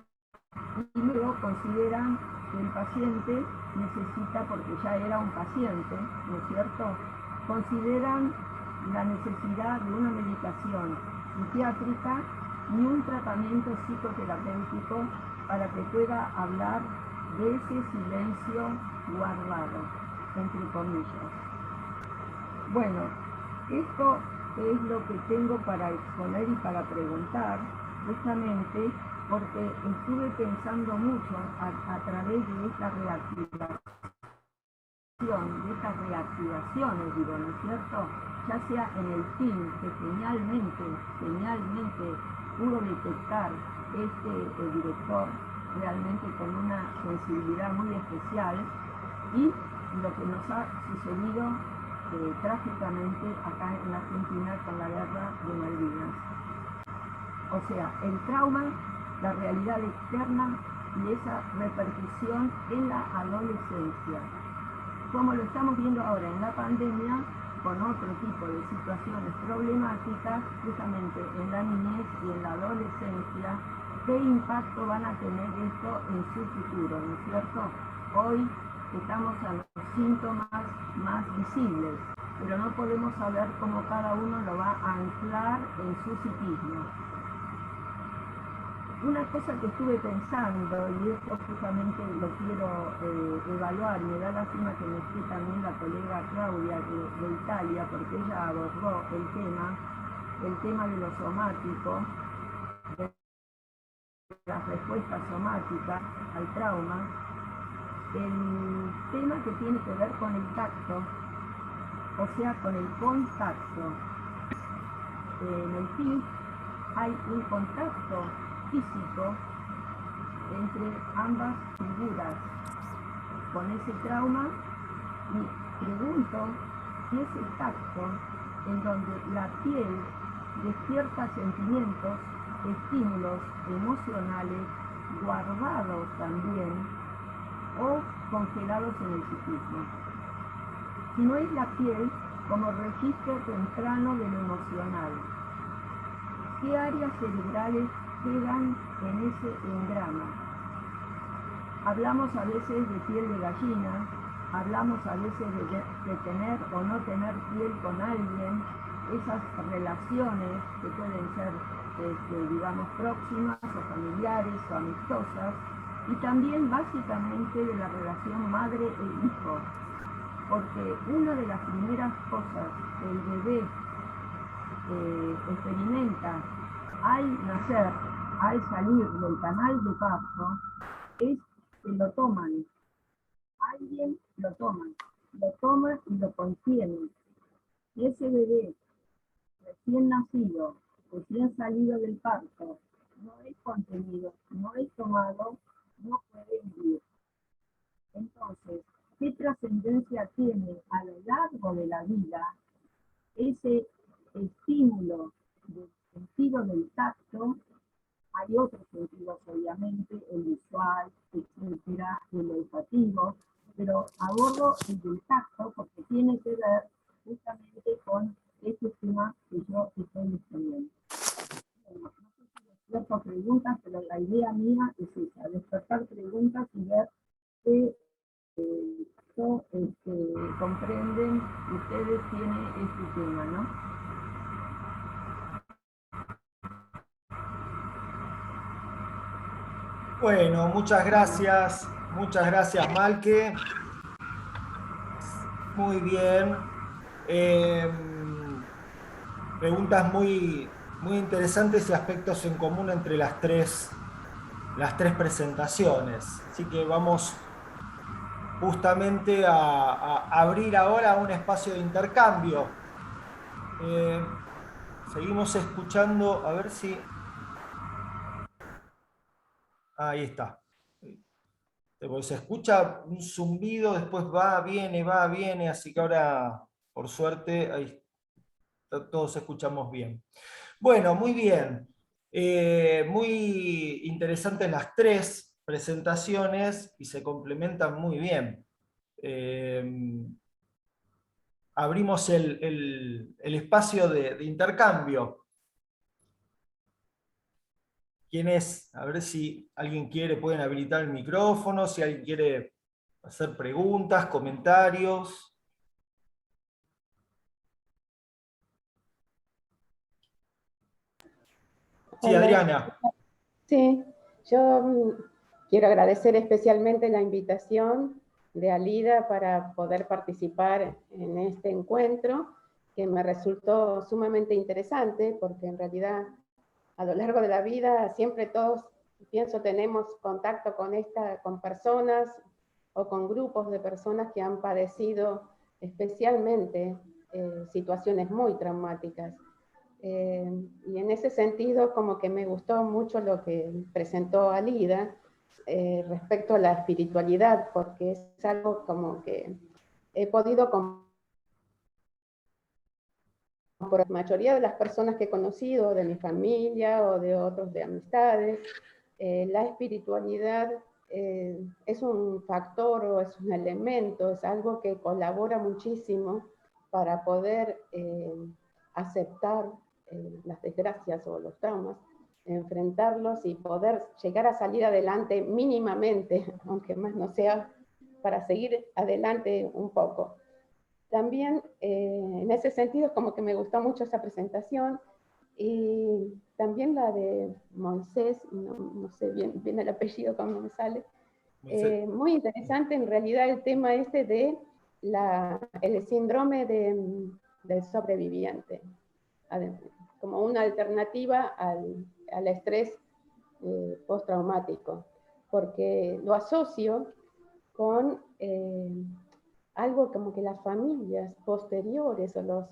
y luego consideran que el paciente necesita, porque ya era un paciente, ¿no es cierto?, consideran la necesidad de una medicación psiquiátrica y un tratamiento psicoterapéutico para que pueda hablar de ese silencio guardado, entre comillas. Bueno, esto es lo que tengo para exponer y para preguntar, justamente porque estuve pensando mucho a través de esta reactivación, de estas reactivaciones, digo, ¿no es cierto?, ya sea en el film que genialmente pudo detectar este director, realmente con una sensibilidad muy especial, y lo que nos ha sucedido trágicamente acá en la Argentina con la guerra de Malvinas. O sea, el trauma, la realidad externa y esa repercusión en la adolescencia. Como lo estamos viendo ahora en la pandemia, con otro tipo de situaciones problemáticas, justamente en la niñez y en la adolescencia, ¿qué impacto van a tener esto en su futuro, no es cierto? Hoy estamos a los síntomas más visibles, pero no podemos saber cómo cada uno lo va a anclar en su psiquismo. Una cosa que estuve pensando, y esto justamente lo quiero evaluar, y me da lástima que me esté también la colega Claudia de Italia, porque ella abordó el tema de lo somático, de las respuestas somáticas al trauma, el tema que tiene que ver con el tacto, o sea, con el contacto. En el film hay un contacto físico entre ambas figuras con ese trauma, y pregunto si ese tacto en donde la piel despierta sentimientos, estímulos emocionales guardados también o congelados en el psiquismo. Si no es la piel como registro temprano de lo emocional, ¿qué áreas cerebrales quedan en ese engrama. Hablamos a veces de piel de gallina, hablamos a veces de tener o no tener piel con alguien, esas relaciones que pueden ser, digamos, próximas o familiares o amistosas, y también básicamente de la relación madre e hijo, porque una de las primeras cosas que el bebé experimenta al nacer, al salir del canal de parto, es que lo toman. Alguien lo toma y lo contiene. Y ese bebé recién nacido, recién salido del parto, no es contenido, no es tomado, no puede vivir. Entonces, ¿qué trascendencia tiene a lo largo de la vida ese estímulo del sentido del tacto? Hay otros sentidos, obviamente, el visual, etcétera, el olfativo, pero abordo el del tacto porque tiene que ver justamente con este tema que yo estoy exponiendo. Bueno, no sé si despierto preguntas, pero la idea mía es esa, despertar preguntas y ver qué comprenden ustedes tiene este tema, ¿no? Bueno, muchas gracias Malque. Muy bien. Preguntas muy interesantes y aspectos en común entre las tres presentaciones. Así que vamos justamente a abrir ahora un espacio de intercambio. Seguimos escuchando, a ver si... Ahí está. Pues se escucha un zumbido, después va, viene, así que ahora, por suerte, ahí todos escuchamos bien. Bueno, muy bien. Muy interesantes las tres presentaciones y se complementan muy bien. Abrimos el espacio de intercambio. ¿Quiénes? A ver si alguien quiere, pueden habilitar el micrófono, si alguien quiere hacer preguntas, comentarios. Sí, Hola. Adriana. Sí, yo quiero agradecer especialmente la invitación de Alida para poder participar en este encuentro, que me resultó sumamente interesante, porque en realidad a lo largo de la vida siempre todos, pienso, tenemos contacto con personas o con grupos de personas que han padecido especialmente situaciones muy traumáticas. Y en ese sentido, como que me gustó mucho lo que presentó Alida respecto a la espiritualidad, porque es algo como que he podido por la mayoría de las personas que he conocido, de mi familia o de otros de amistades, la espiritualidad es un factor o es un elemento, es algo que colabora muchísimo para poder aceptar las desgracias o los traumas, enfrentarlos y poder llegar a salir adelante mínimamente, aunque más no sea, para seguir adelante un poco. También en ese sentido es como que me gustó mucho esa presentación, y también la de Moisés, no sé bien el apellido cómo me sale, muy interesante en realidad el tema este de el síndrome del sobreviviente, como una alternativa al estrés postraumático, porque lo asocio con algo como que las familias posteriores o los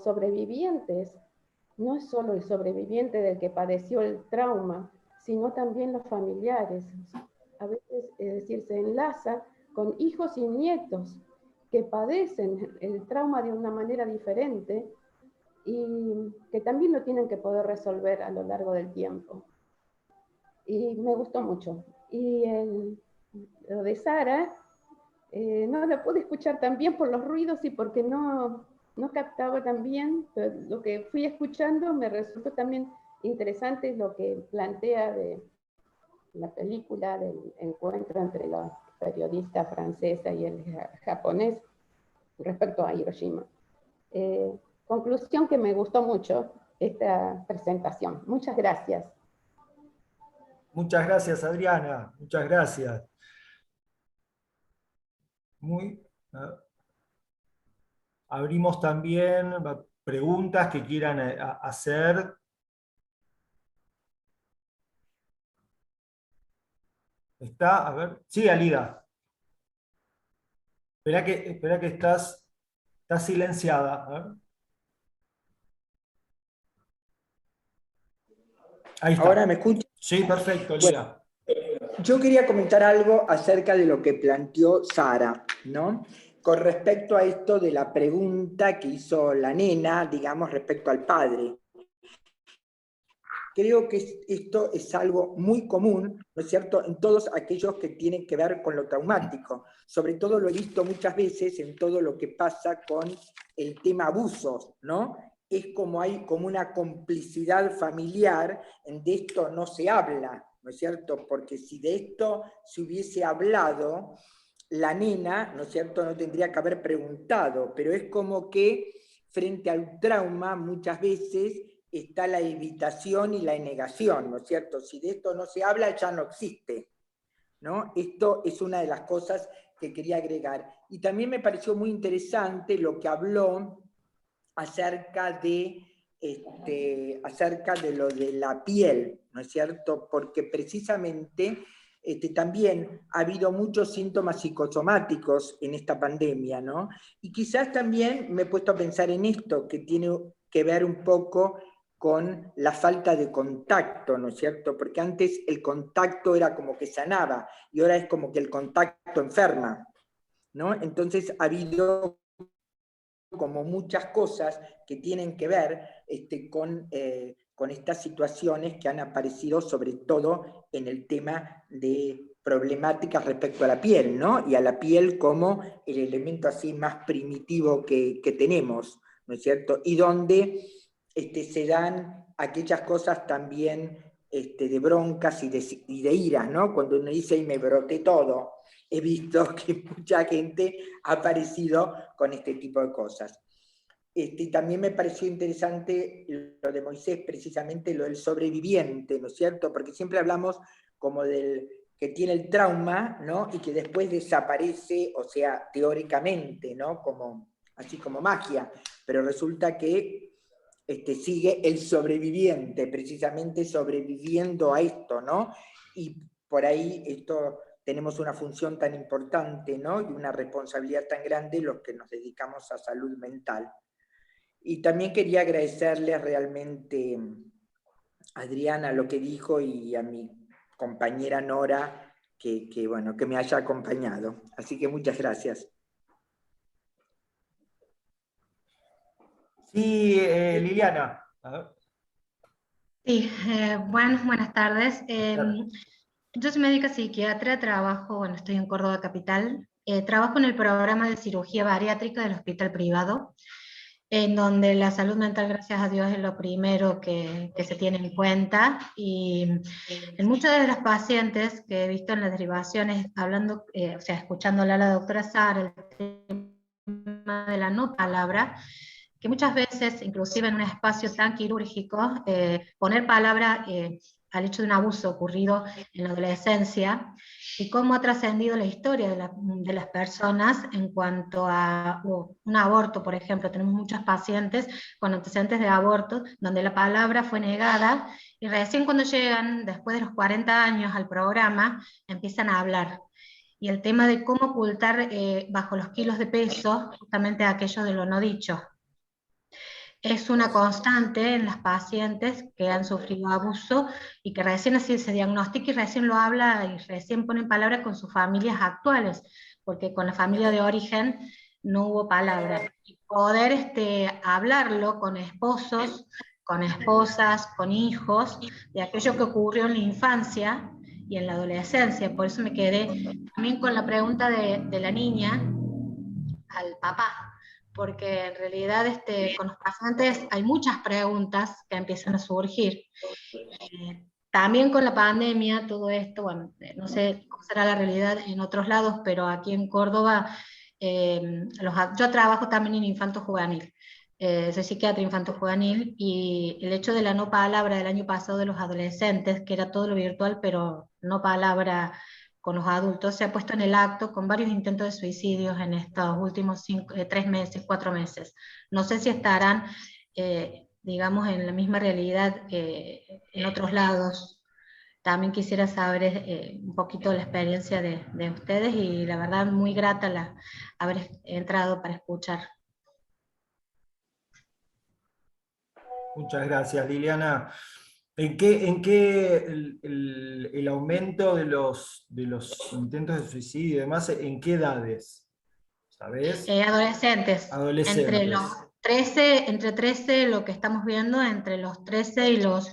sobrevivientes, no es solo el sobreviviente del que padeció el trauma, sino también los familiares. A veces, es decir, se enlaza con hijos y nietos que padecen el trauma de una manera diferente y que también lo tienen que poder resolver a lo largo del tiempo. Y me gustó mucho. Y lo de Sara, no la pude escuchar tan bien por los ruidos y porque no captaba tan bien, pero lo que fui escuchando me resultó también interesante lo que plantea de la película del encuentro entre la periodista francesa y el japonés respecto a Hiroshima. Conclusión que me gustó mucho esta presentación. Muchas gracias. Muchas gracias, Adriana. Muchas gracias. Abrimos también preguntas que quieran hacer. ¿Está? A ver. Sí, Alida. Espera que estás silenciada. A ver. Ahí está. ¿Ahora me escucha? Sí, perfecto, Alida. Bueno, yo quería comentar algo acerca de lo que planteó Sara, ¿no? Con respecto a esto de la pregunta que hizo la nena, digamos, respecto al padre. Creo que esto es algo muy común, ¿no es cierto?, en todos aquellos que tienen que ver con lo traumático. Sobre todo lo he visto muchas veces en todo lo que pasa con el tema abusos, ¿no? Es como hay como una complicidad familiar, de esto no se habla, ¿no es cierto? Porque si de esto se hubiese hablado, la nena, ¿no es cierto?, no tendría que haber preguntado, pero es como que frente al trauma muchas veces está la evitación y la negación, ¿no es cierto? Si de esto no se habla, ya no existe, ¿no? Esto es una de las cosas que quería agregar. Y también me pareció muy interesante lo que habló acerca de lo de la piel, ¿no es cierto? Porque precisamente también ha habido muchos síntomas psicosomáticos en esta pandemia, ¿no? Y quizás también me he puesto a pensar en esto, que tiene que ver un poco con la falta de contacto, ¿no es cierto? Porque antes el contacto era como que sanaba, y ahora es como que el contacto enferma, ¿no? Entonces ha habido como muchas cosas que tienen que ver con estas situaciones que han aparecido sobre todo en el tema de problemáticas respecto a la piel, ¿no? Y a la piel como el elemento así más primitivo que tenemos, ¿no es cierto? Y donde se dan aquellas cosas también de broncas y de iras, ¿no? Cuando uno dice, y me broté todo, he visto que mucha gente ha aparecido con este tipo de cosas. También me pareció interesante lo de Moisés, precisamente lo del sobreviviente, ¿no es cierto? Porque siempre hablamos como del que tiene el trauma, ¿no? Y que después desaparece, o sea, teóricamente, ¿no? Como, así como magia, pero resulta que sigue el sobreviviente, precisamente sobreviviendo a esto, ¿no? Y por ahí esto tenemos una función tan importante, ¿no? Y una responsabilidad tan grande los que nos dedicamos a salud mental. Y también quería agradecerle realmente a Adriana lo que dijo y a mi compañera Nora que me haya acompañado. Así que muchas gracias. Sí, Liliana. A ver. Sí, buenas tardes. Yo soy médica psiquiatra, estoy en Córdoba Capital, trabajo en el programa de cirugía bariátrica del hospital privado, en donde la salud mental, gracias a Dios, es lo primero que se tiene en cuenta, y en muchas de las pacientes que he visto en las derivaciones, escuchándola a la doctora Sara, el tema de la no palabra, que muchas veces, inclusive en un espacio tan quirúrgico, poner palabra al hecho de un abuso ocurrido en la adolescencia, y cómo ha trascendido la historia de las personas en cuanto a un aborto, por ejemplo. Tenemos muchos pacientes con antecedentes de aborto, donde la palabra fue negada, y recién cuando llegan, después de los 40 años al programa, empiezan a hablar. Y el tema de cómo ocultar bajo los kilos de peso, justamente aquello de lo no dicho. Es una constante en las pacientes que han sufrido abuso y que recién así se diagnostica y recién lo habla y recién pone en palabras con sus familias actuales, porque con la familia de origen no hubo palabra. Y poder hablarlo con esposos, con esposas, con hijos, de aquello que ocurrió en la infancia y en la adolescencia. Por eso me quedé también con la pregunta de la niña al papá, porque en realidad con los pasantes hay muchas preguntas que empiezan a surgir. También con la pandemia, todo esto, bueno, no sé cómo será la realidad en otros lados, pero aquí en Córdoba, yo trabajo también en infanto juvenil, soy psiquiatra infanto juvenil, y el hecho de la no palabra del año pasado de los adolescentes, que era todo lo virtual, pero no palabra con los adultos, se ha puesto en el acto con varios intentos de suicidios en estos últimos 3 meses, 4 meses. No sé si estarán digamos, en la misma realidad en otros lados. También quisiera saber un poquito la experiencia de ustedes, y la verdad muy grata haber entrado para escuchar. Muchas gracias, Liliana. ¿En qué el aumento de los intentos de suicidio y demás, en qué edades? ¿Sabés? Adolescentes. Adolescentes. Entre 13, lo que estamos viendo, entre los 13 y los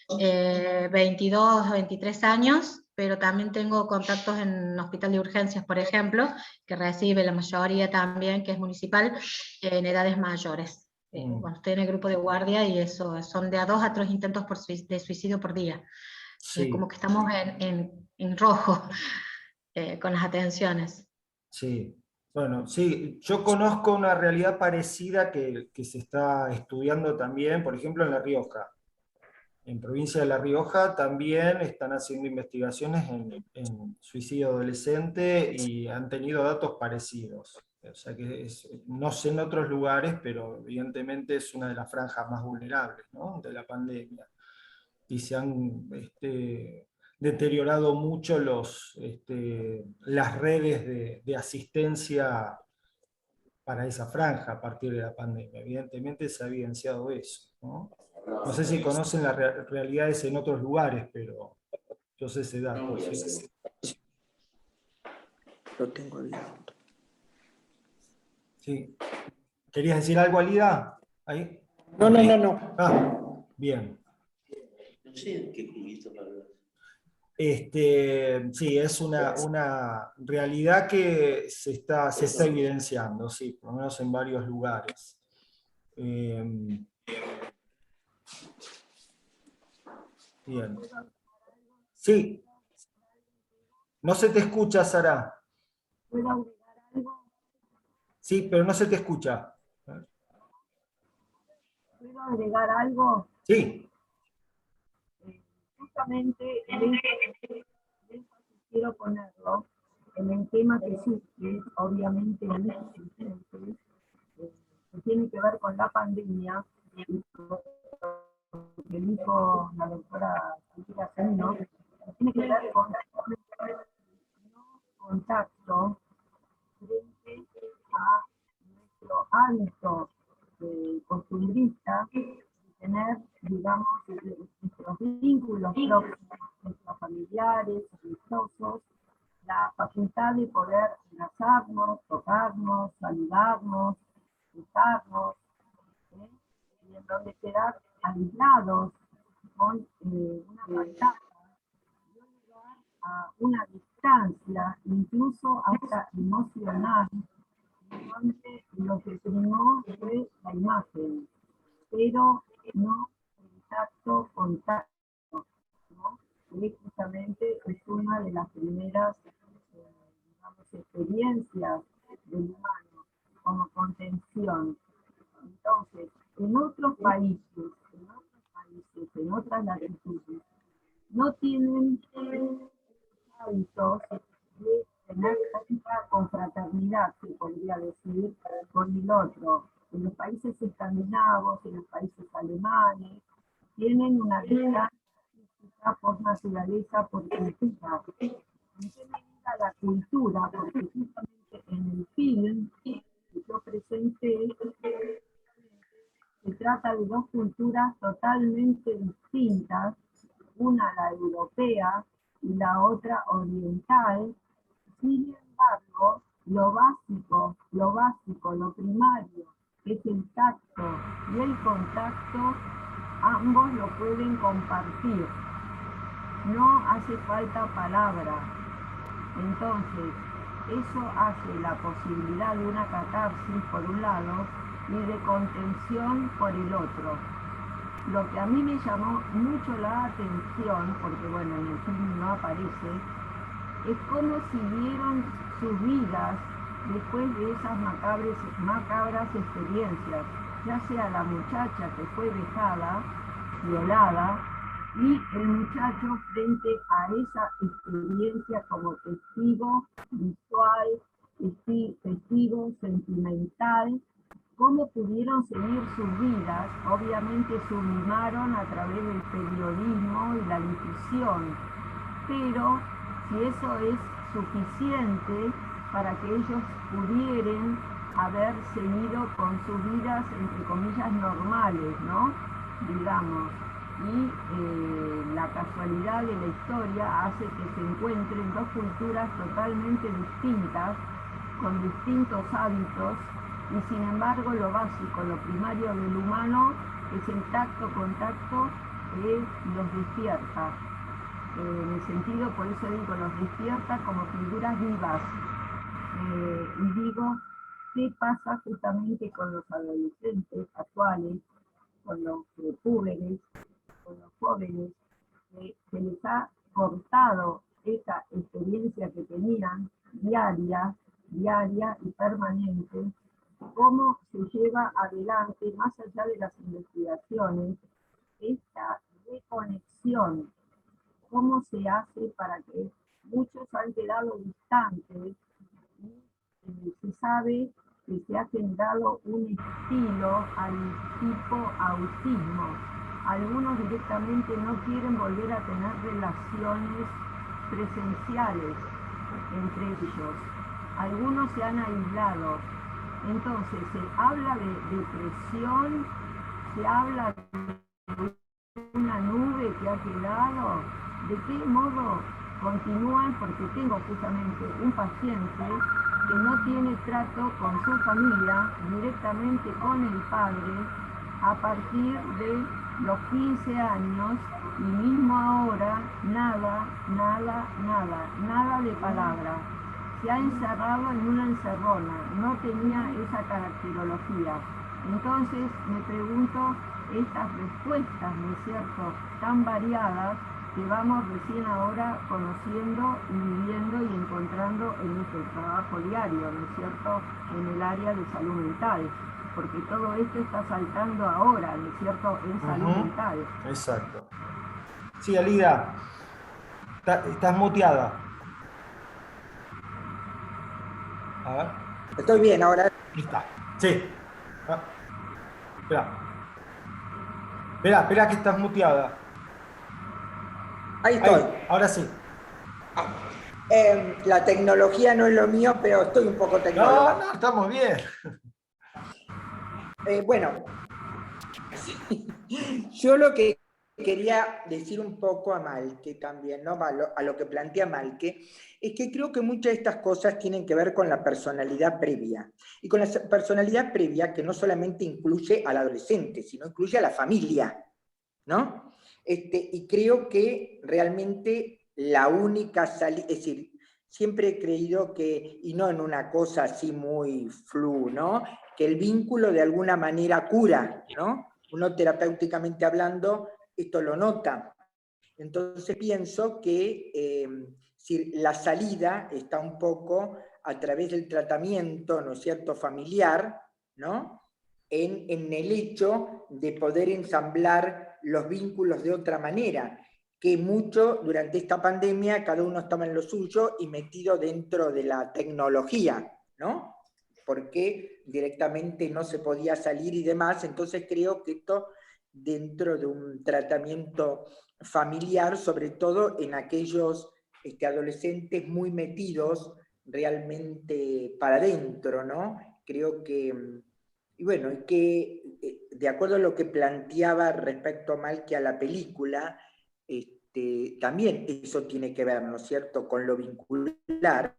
22 o 23 años, pero también tengo contactos en hospital de urgencias, por ejemplo, que recibe la mayoría también, que es municipal, en edades mayores. Bueno, estoy en el grupo de guardia y eso son de a 2 a 3 intentos de suicidio por día. Sí. Como que estamos en rojo con las atenciones. Sí. Bueno, sí, yo conozco una realidad parecida que se está estudiando también, por ejemplo, en La Rioja. En provincia de La Rioja también están haciendo investigaciones en suicidio adolescente y han tenido datos parecidos. O sea que no sé en otros lugares, pero evidentemente es una de las franjas más vulnerables, ¿no?, de la pandemia. Y se han deteriorado mucho las redes de asistencia para esa franja a partir de la pandemia. Evidentemente se ha evidenciado eso, ¿no? No sé si conocen las realidades en otros lugares, pero yo sé ese dato. Sí. Lo tengo abierto. Sí. ¿Querías decir algo, Alida? ¿Ahí? No. Ah, bien. No sé en qué clubito hablas. Sí, es una realidad que se está evidenciando, sí, por lo menos en varios lugares. Bien. Sí. No se te escucha, Sara. ¿Puedo agregar algo? Sí, pero no se te escucha. ¿Puedo agregar algo? Sí. Justamente el énfasis quiero ponerlo en el tema que sí, que es obviamente que tiene que ver con la pandemia, y lo que dijo la doctora Silvia Senino, tiene que ver con contacto frente a nuestro hábito costumbrista de tener, digamos, nuestros vínculos próximos, nuestros familiares, amistosos, la facultad de poder abrazarnos, tocarnos, saludarnos, besarnos, y en donde quedar aislados con una pantalla, a una distancia, incluso hasta emocional, donde lo que primó fue la imagen, pero no el contacto, ¿no? Y justamente es una de las primeras digamos, experiencias del humano como contención. Entonces, en otros países, en otras latitudes, no tienen hábitos de tener tanta confraternidad, se podría decir, con el otro. En los países escandinavos, en los países alemanes, tienen una distancia física por naturaleza, por cultura. ¿En qué medida la cultura? Porque justamente en el film que yo presenté, se trata de dos culturas totalmente distintas, una la europea y la otra oriental. Sin embargo, lo básico, lo primario, que es el tacto y el contacto, ambos lo pueden compartir. No hace falta palabra. Entonces, eso hace la posibilidad de una catarsis por un lado y de contención por el otro. Lo que a mí me llamó mucho la atención, porque bueno, en el film no aparece, es cómo siguieron sus vidas después de esas macabras experiencias, ya sea la muchacha que fue vejada, violada, y el muchacho frente a esa experiencia como testigo visual, testigo sentimental, cómo pudieron seguir sus vidas. Obviamente sublimaron a través del periodismo y la difusión, pero si eso es suficiente para que ellos pudieran haber seguido con sus vidas, entre comillas, normales, ¿no? Digamos. Y la casualidad de la historia hace que se encuentren dos culturas totalmente distintas, con distintos hábitos, y sin embargo lo básico, lo primario del humano es el tacto-contacto que los despierta. En el sentido, por eso digo, los despierta como figuras vivas. Y digo, ¿qué pasa justamente con los adolescentes actuales, con los púberes, con los jóvenes, que se les ha cortado esa experiencia que tenían diaria y permanente? ¿Cómo se lleva adelante, más allá de las investigaciones, esta reconexión? ¿Cómo se hace para que muchos han quedado distantes y se sabe que se ha generado un estilo al tipo autismo? Algunos directamente no quieren volver a tener relaciones presenciales entre ellos. Algunos se han aislado. Entonces se habla de depresión, se habla de una nube que ha quedado. ¿De qué modo continúan? Porque tengo justamente un paciente que no tiene trato con su familia, directamente con el padre, a partir de los 15 años, y mismo ahora nada de palabra. Se ha encerrado en una encerrona, no tenía esa caracterología. Entonces me pregunto, estas respuestas, ¿no es cierto?, tan variadas, que vamos recién ahora conociendo y viviendo y encontrando en nuestro trabajo diario, ¿no es cierto?, en el área de salud mental, porque todo esto está saltando ahora, ¿no es cierto?, en salud mental. Exacto. Sí, Alida, estás muteada. A ver. Estoy bien ahora. Ahí está. Sí. Espera que estás muteada. Ahí estoy. Ahora sí. La tecnología no es lo mío, pero estoy un poco tecnológico. No, estamos bien. Bueno, yo lo que quería decir un poco a Malque también, ¿no?, a lo que plantea Malque, es que creo que muchas de estas cosas tienen que ver con la personalidad previa. Y con la personalidad previa que no solamente incluye al adolescente, sino incluye a la familia, ¿no? Y creo que realmente la única salida, es decir, siempre he creído que, y no en una cosa así muy flu, ¿no?, que el vínculo de alguna manera cura, ¿no? Uno terapéuticamente hablando, esto lo nota. Entonces pienso que si la salida está un poco a través del tratamiento, ¿no es cierto?, familiar, ¿no?, en el hecho de poder ensamblar los vínculos de otra manera, que mucho durante esta pandemia cada uno estaba en lo suyo y metido dentro de la tecnología, ¿no?, porque directamente no se podía salir y demás. Entonces creo que esto, dentro de un tratamiento familiar, sobre todo en aquellos adolescentes muy metidos realmente para adentro, ¿no? Creo que, y bueno, y que de acuerdo a lo que planteaba respecto a Malque a la película, también eso tiene que ver, ¿no es cierto?, con lo vincular,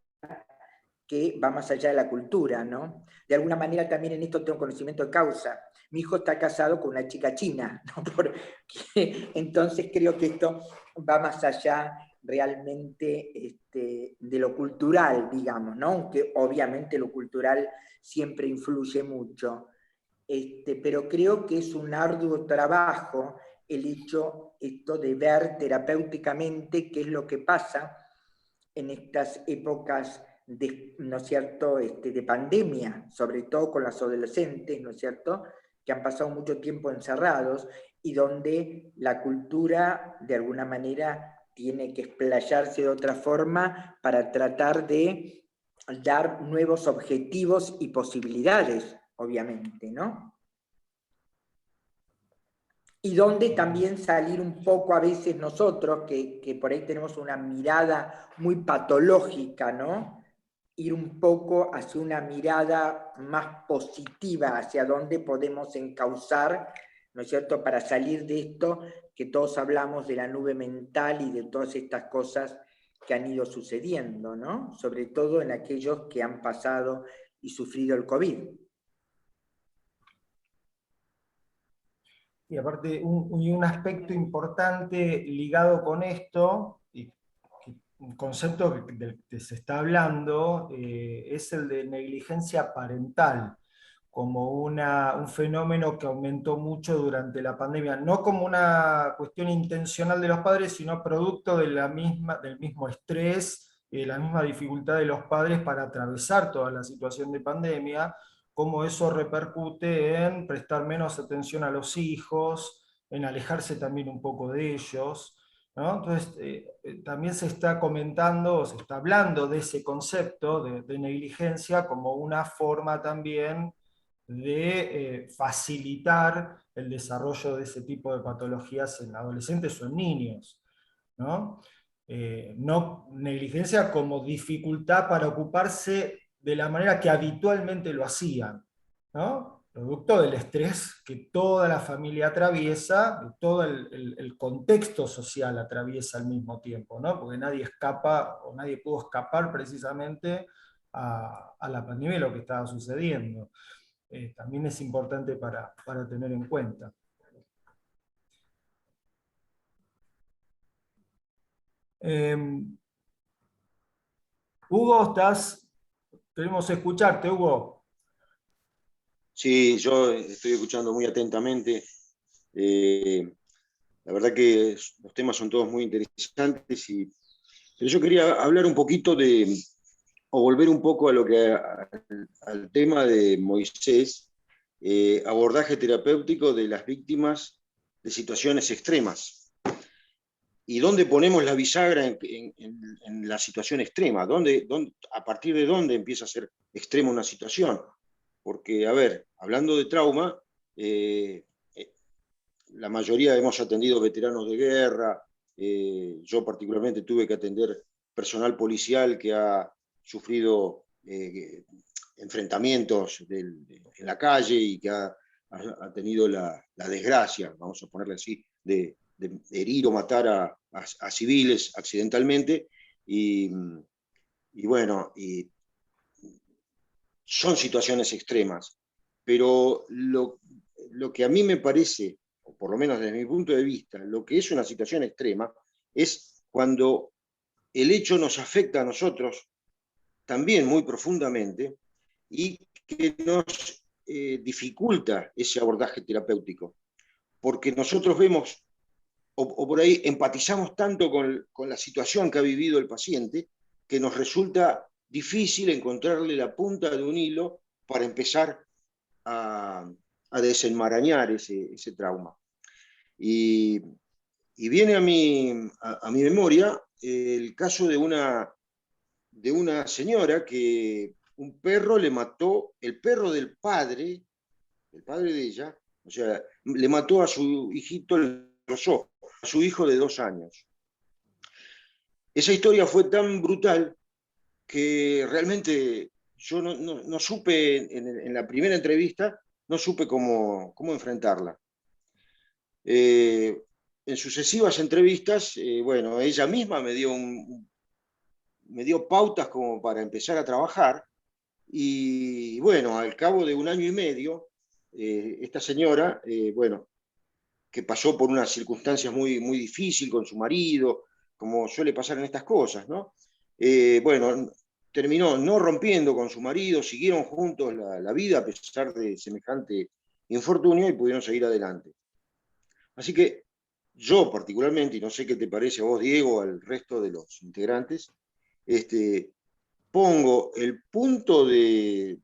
que va más allá de la cultura, ¿no? De alguna manera también en esto tengo conocimiento de causa. Mi hijo está casado con una chica china, ¿no? Entonces creo que esto va más allá realmente de lo cultural, digamos, ¿no? Aunque obviamente lo cultural siempre influye mucho. Pero creo que es un arduo trabajo el hecho esto de ver terapéuticamente qué es lo que pasa en estas épocas de, ¿no es cierto?, de pandemia, sobre todo con los adolescentes, ¿no es cierto?, que han pasado mucho tiempo encerrados y donde la cultura de alguna manera tiene que explayarse de otra forma para tratar de dar nuevos objetivos y posibilidades, obviamente, ¿no? Y donde también salir un poco a veces nosotros, que por ahí tenemos una mirada muy patológica, ¿no? Ir un poco hacia una mirada más positiva, hacia donde podemos encauzar, ¿no es cierto?, para salir de esto, que todos hablamos de la nube mental y de todas estas cosas que han ido sucediendo, ¿no? Sobre todo en aquellos que han pasado y sufrido el COVID. Y aparte, un aspecto importante ligado con esto, y un concepto del que se está hablando, es el de negligencia parental, como un fenómeno que aumentó mucho durante la pandemia, no como una cuestión intencional de los padres, sino producto de del mismo estrés, la misma dificultad de los padres para atravesar toda la situación de pandemia, cómo eso repercute en prestar menos atención a los hijos, en alejarse también un poco de ellos, ¿no? Entonces, también se está comentando, se está hablando de ese concepto de negligencia como una forma también de facilitar el desarrollo de ese tipo de patologías en adolescentes o en niños, ¿no? No negligencia como dificultad para ocuparse de la manera que habitualmente lo hacían, ¿no? Producto del estrés que toda la familia atraviesa, todo el contexto social atraviesa al mismo tiempo, ¿no? Porque nadie escapa o nadie pudo escapar precisamente a la pandemia y lo que estaba sucediendo. También es importante para tener en cuenta. Hugo, queremos escucharte, Hugo. Sí, yo estoy escuchando muy atentamente. La verdad que los temas son todos muy interesantes, pero yo quería hablar un poquito o volver un poco al tema de Moisés, abordaje terapéutico de las víctimas de situaciones extremas. ¿Y dónde ponemos la bisagra en la situación extrema? ¿A partir de dónde empieza a ser extrema una situación? Porque, a ver, hablando de trauma, la mayoría hemos atendido veteranos de guerra, yo particularmente tuve que atender personal policial que ha sufrido enfrentamientos en la calle y que ha tenido la desgracia, vamos a ponerle así, de herir o matar a civiles accidentalmente, y bueno, son situaciones extremas, pero lo que a mí me parece, o por lo menos desde mi punto de vista, lo que es una situación extrema es cuando el hecho nos afecta a nosotros también muy profundamente y que nos dificulta ese abordaje terapéutico, porque nosotros vemos o por ahí empatizamos tanto con la situación que ha vivido el paciente que nos resulta difícil encontrarle la punta de un hilo para empezar a desenmarañar ese trauma. Y viene a mi memoria el caso de una señora que un perro le mató, el perro del padre, el padre de ella, o sea, le mató a su hijito, a su hijo de 2 años. Esa historia fue tan brutal que realmente yo no supe, en la primera entrevista, no supe cómo enfrentarla. En sucesivas entrevistas, bueno, ella misma me dio pautas como para empezar a trabajar, y bueno, al cabo de 1 año y medio, esta señora, bueno, que pasó por unas circunstancias muy, muy difíciles con su marido, como suele pasar en estas cosas, ¿no? Bueno, terminó no rompiendo con su marido, siguieron juntos la vida a pesar de semejante infortunio y pudieron seguir adelante. Así que yo particularmente, y no sé qué te parece a vos, Diego, al resto de los integrantes, pongo el punto de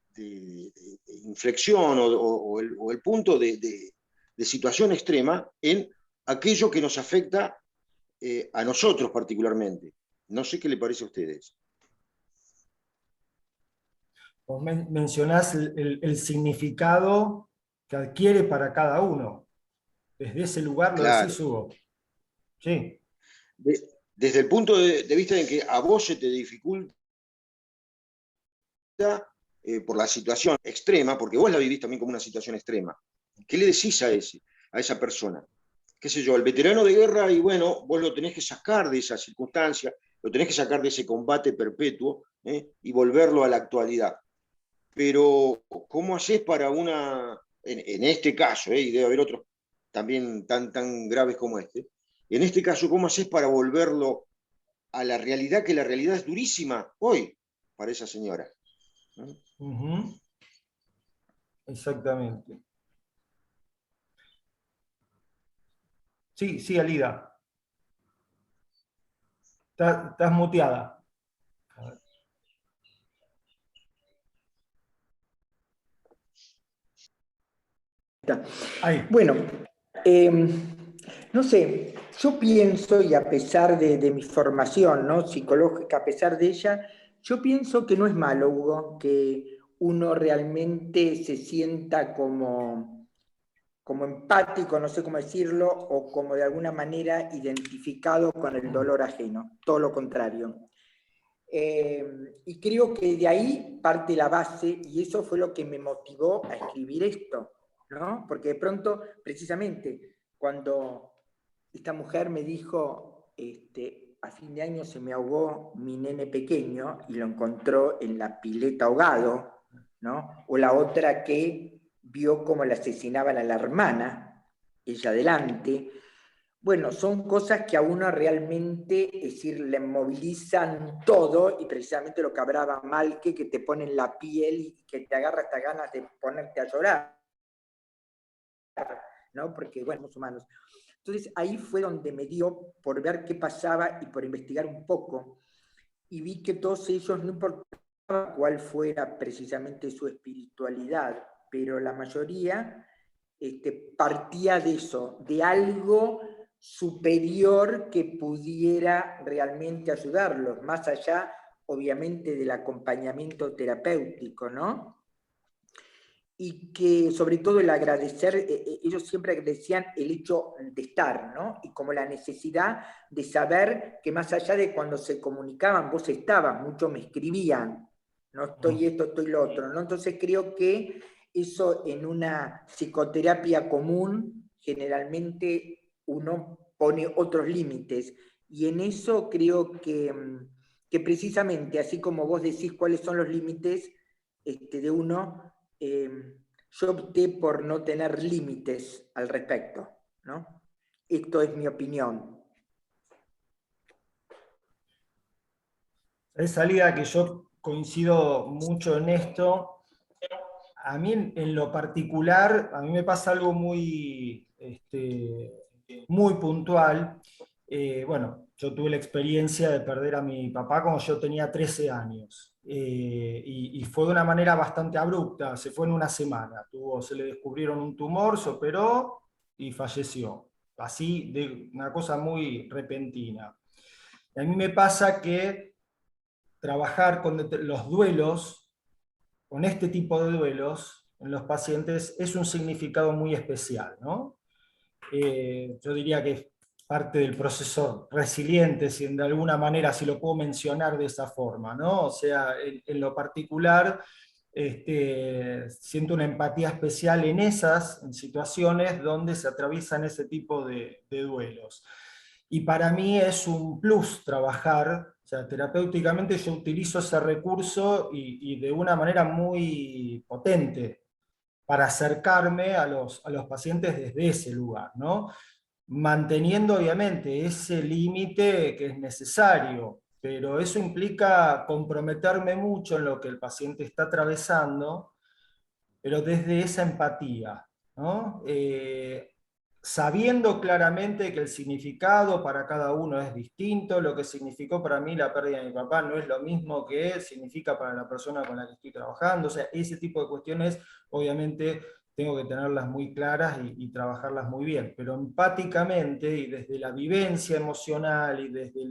inflexión o el punto de situación extrema en aquello que nos afecta a nosotros particularmente. No sé qué le parece a ustedes. Vos mencionás el significado que adquiere para cada uno. Desde ese lugar lo Claro. decís, Hugo. Sí. Desde el punto de vista en que a vos se te dificulta por la situación extrema, porque vos la vivís también como una situación extrema. ¿Qué le decís a esa persona? Qué sé yo, el veterano de guerra, y bueno, vos lo tenés que sacar de esa circunstancia, lo tenés que sacar de ese combate perpetuo y volverlo a la actualidad. Pero, ¿cómo haces para en este caso, y debe haber otros también tan graves como este, en este caso, ¿cómo haces para volverlo a la realidad, que la realidad es durísima hoy para esa señora? Exactamente. Sí, Alida. Estás muteada. Ahí. Bueno, no sé, yo pienso, y a pesar de mi formación, ¿no?, psicológica, a pesar de ella, yo pienso que no es malo, Hugo, que uno realmente se sienta como empático, no sé cómo decirlo, o como de alguna manera identificado con el dolor ajeno, todo lo contrario. Y creo que de ahí parte la base, y eso fue lo que me motivó a escribir esto, ¿no? Porque de pronto, precisamente, cuando esta mujer me dijo, a fin de año se me ahogó mi nene pequeño y lo encontró en la pileta ahogado, ¿no? O la otra que vio cómo le asesinaban a la hermana, ella adelante. Bueno, son cosas que a uno realmente, es decir, le movilizan todo, y precisamente lo que hablaba Malke, que te ponen la piel y que te agarra hasta ganas de ponerte a llorar, ¿no? Porque, bueno, somos humanos. Entonces ahí fue donde me dio por ver qué pasaba y por investigar un poco, y vi que todos ellos, no importaba cuál fuera precisamente su espiritualidad, pero la mayoría partía de eso, de algo superior que pudiera realmente ayudarlos, más allá, obviamente, del acompañamiento terapéutico, ¿no? Y que, sobre todo, el agradecer, ellos siempre agradecían el hecho de estar, ¿no? Y como la necesidad de saber que más allá de cuando se comunicaban, vos estabas, muchos me escribían, no estoy esto, estoy lo otro, ¿no? Entonces creo que eso en una psicoterapia común, generalmente uno pone otros límites, y en eso creo que precisamente, así como vos decís cuáles son los límites de uno, yo opté por no tener límites al respecto, ¿no? Esto es mi opinión. Es salida que yo coincido mucho en esto. A mí en lo particular, a mí me pasa algo muy puntual. Bueno, yo tuve la experiencia de perder a mi papá cuando yo tenía 13 años. Y fue de una manera bastante abrupta, se fue en una semana. Se le descubrieron un tumor, se operó y falleció. Así, de una cosa muy repentina. Y a mí me pasa que trabajar con los duelos, con este tipo de duelos, en los pacientes, es un significado muy especial, ¿no? Yo diría que es parte del proceso resiliente, si de alguna manera, si lo puedo mencionar de esa forma, ¿no? O sea, en lo particular, siento una empatía especial en situaciones donde se atraviesan ese tipo de duelos. Y para mí es un plus trabajar, o sea, terapéuticamente yo utilizo ese recurso y de una manera muy potente para acercarme a los pacientes desde ese lugar, ¿no? manteniendo obviamente ese límite que es necesario, pero eso implica comprometerme mucho en lo que el paciente está atravesando, pero desde esa empatía, ¿no? Sabiendo claramente que el significado para cada uno es distinto, lo que significó para mí la pérdida de mi papá no es lo mismo que significa para la persona con la que estoy trabajando, o sea, ese tipo de cuestiones obviamente tengo que tenerlas muy claras y trabajarlas muy bien, pero empáticamente y desde la vivencia emocional y desde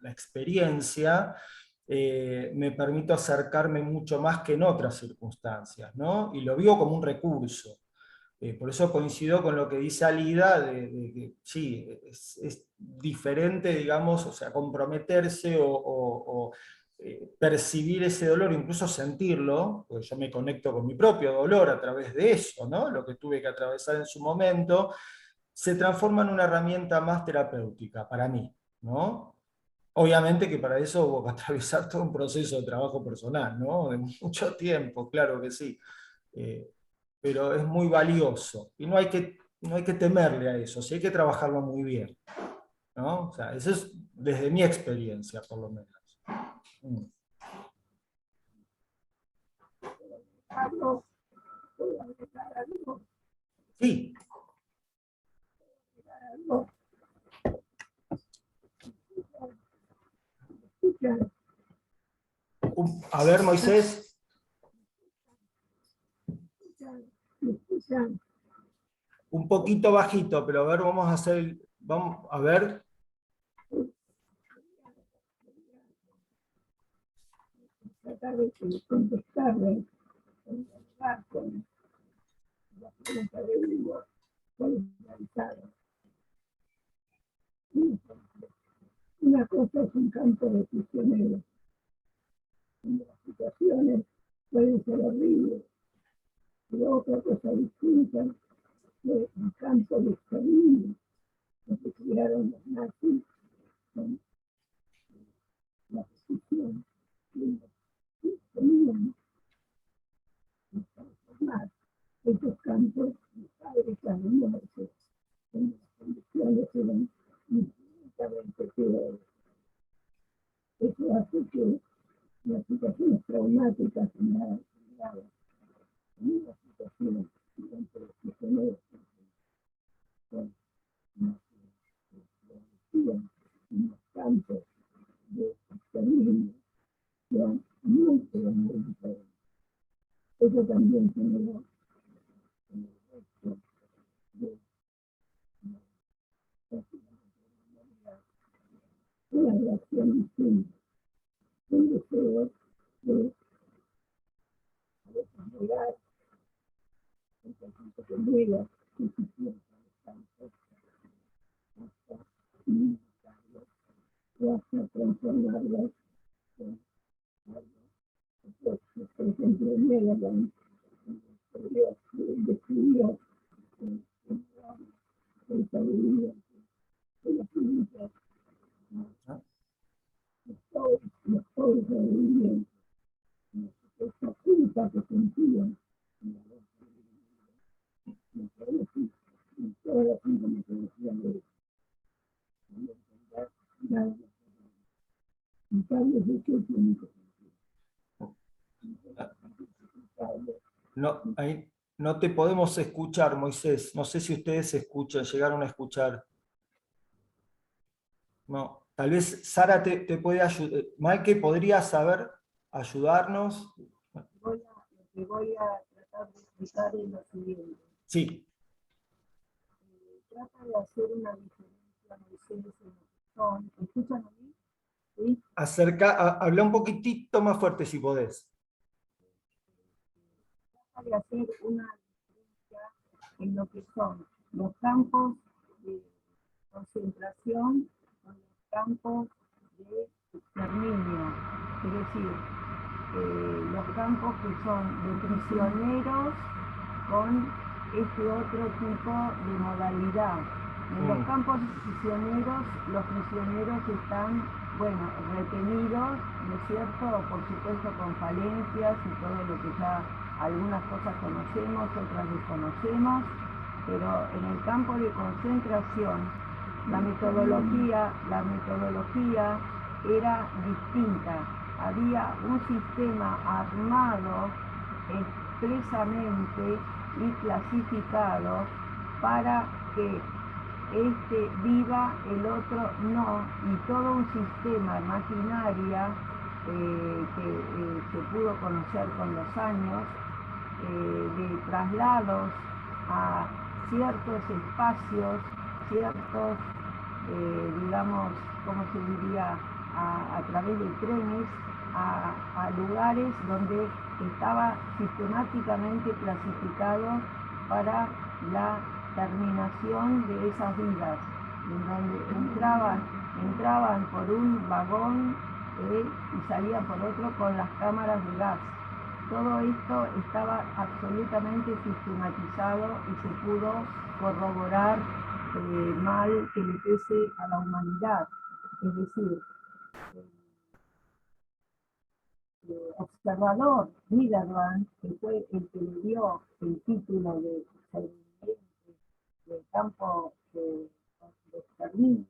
la experiencia, me permito acercarme mucho más que en otras circunstancias, ¿no? Y lo vivo como un recurso. Por eso coincido con lo que dice Alida, de que sí, es diferente, digamos, o sea, comprometerse o percibir ese dolor, incluso sentirlo, porque yo me conecto con mi propio dolor a través de eso, ¿no? Lo que tuve que atravesar en su momento, se transforma en una herramienta más terapéutica para mí, ¿no? Obviamente que para eso hubo que atravesar todo un proceso de trabajo personal, ¿no? De mucho tiempo, claro que sí. Eh, pero es muy valioso. Y no hay que temerle a eso, sí hay que trabajarlo muy bien, ¿no? O sea, eso es desde mi experiencia, por lo menos. Carlos, ¿puedo agregar algo? Sí. Algo. Escucha. A ver, Moisés. ¿Me escuchan? Un poquito bajito, pero a ver, vamos a hacer, vamos a ver. Tratar de contestarle con la pregunta de Hugo, solidarizado. Una cosa es un campo de prisioneros. Las situaciones pueden ser horribles, pero otra cosa distinta es un campo de exterminio, donde crearon los nazis con la posición de tenían que transformar esos campos de fábricas de muerte en las condiciones eran infinitamente peores. Eso hace que las situaciones traumáticas generadas en las situaciones entre los prisioneros con en los campos de exterminio sean muy diferentes. Eso también generó el efecto de una reacción distinta, un deseo de negar el conjunto que niega su existencia en los campos hasta limitarlo o hasta transformarlo en algo. Por ejemplo, Nederland describió el sabiduría de las clínicas, los pobres sobrevivientes, esa culpa que sentían en todas las sintomatologías de nada. Y tal vez eso es lo único. No, ahí no te podemos escuchar, Moisés. No sé si ustedes se escuchan, llegaron a escuchar. No, tal vez Sara te puede ayudar. Maike, ¿podría saber ayudarnos? Lo que voy a tratar de explicar es lo siguiente. Sí. Trata de hacer una diferencia en lo que son. ¿Me escuchan a mí? ¿Sí? Habla un poquitito más fuerte si podés. Trata de hacer una diferencia en lo que son los campos de concentración con los campos de exterminio. Es decir, los campos que son de prisioneros con este otro tipo de modalidad. En los campos prisioneros, los prisioneros están, bueno, retenidos, ¿no es cierto? Por supuesto con falencias y todo lo que ya algunas cosas conocemos, otras desconocemos, pero en el campo de concentración la metodología era distinta. Había un sistema armado expresamente y clasificado para que este viva, el otro no, y todo un sistema maquinaria que se pudo conocer con los años, de traslados a ciertos espacios, ciertos, digamos, ¿cómo se diría?, a través de trenes, a lugares donde estaba sistemáticamente clasificado para la terminación de esas vidas, en donde entraban por un vagón y salían por otro con las cámaras de gas. Todo esto estaba absolutamente sistematizado y se pudo corroborar mal que le pese a la humanidad. Es decir, el observador Niederland, que fue el que le dio el título de sobreviviente del campo de exterminio,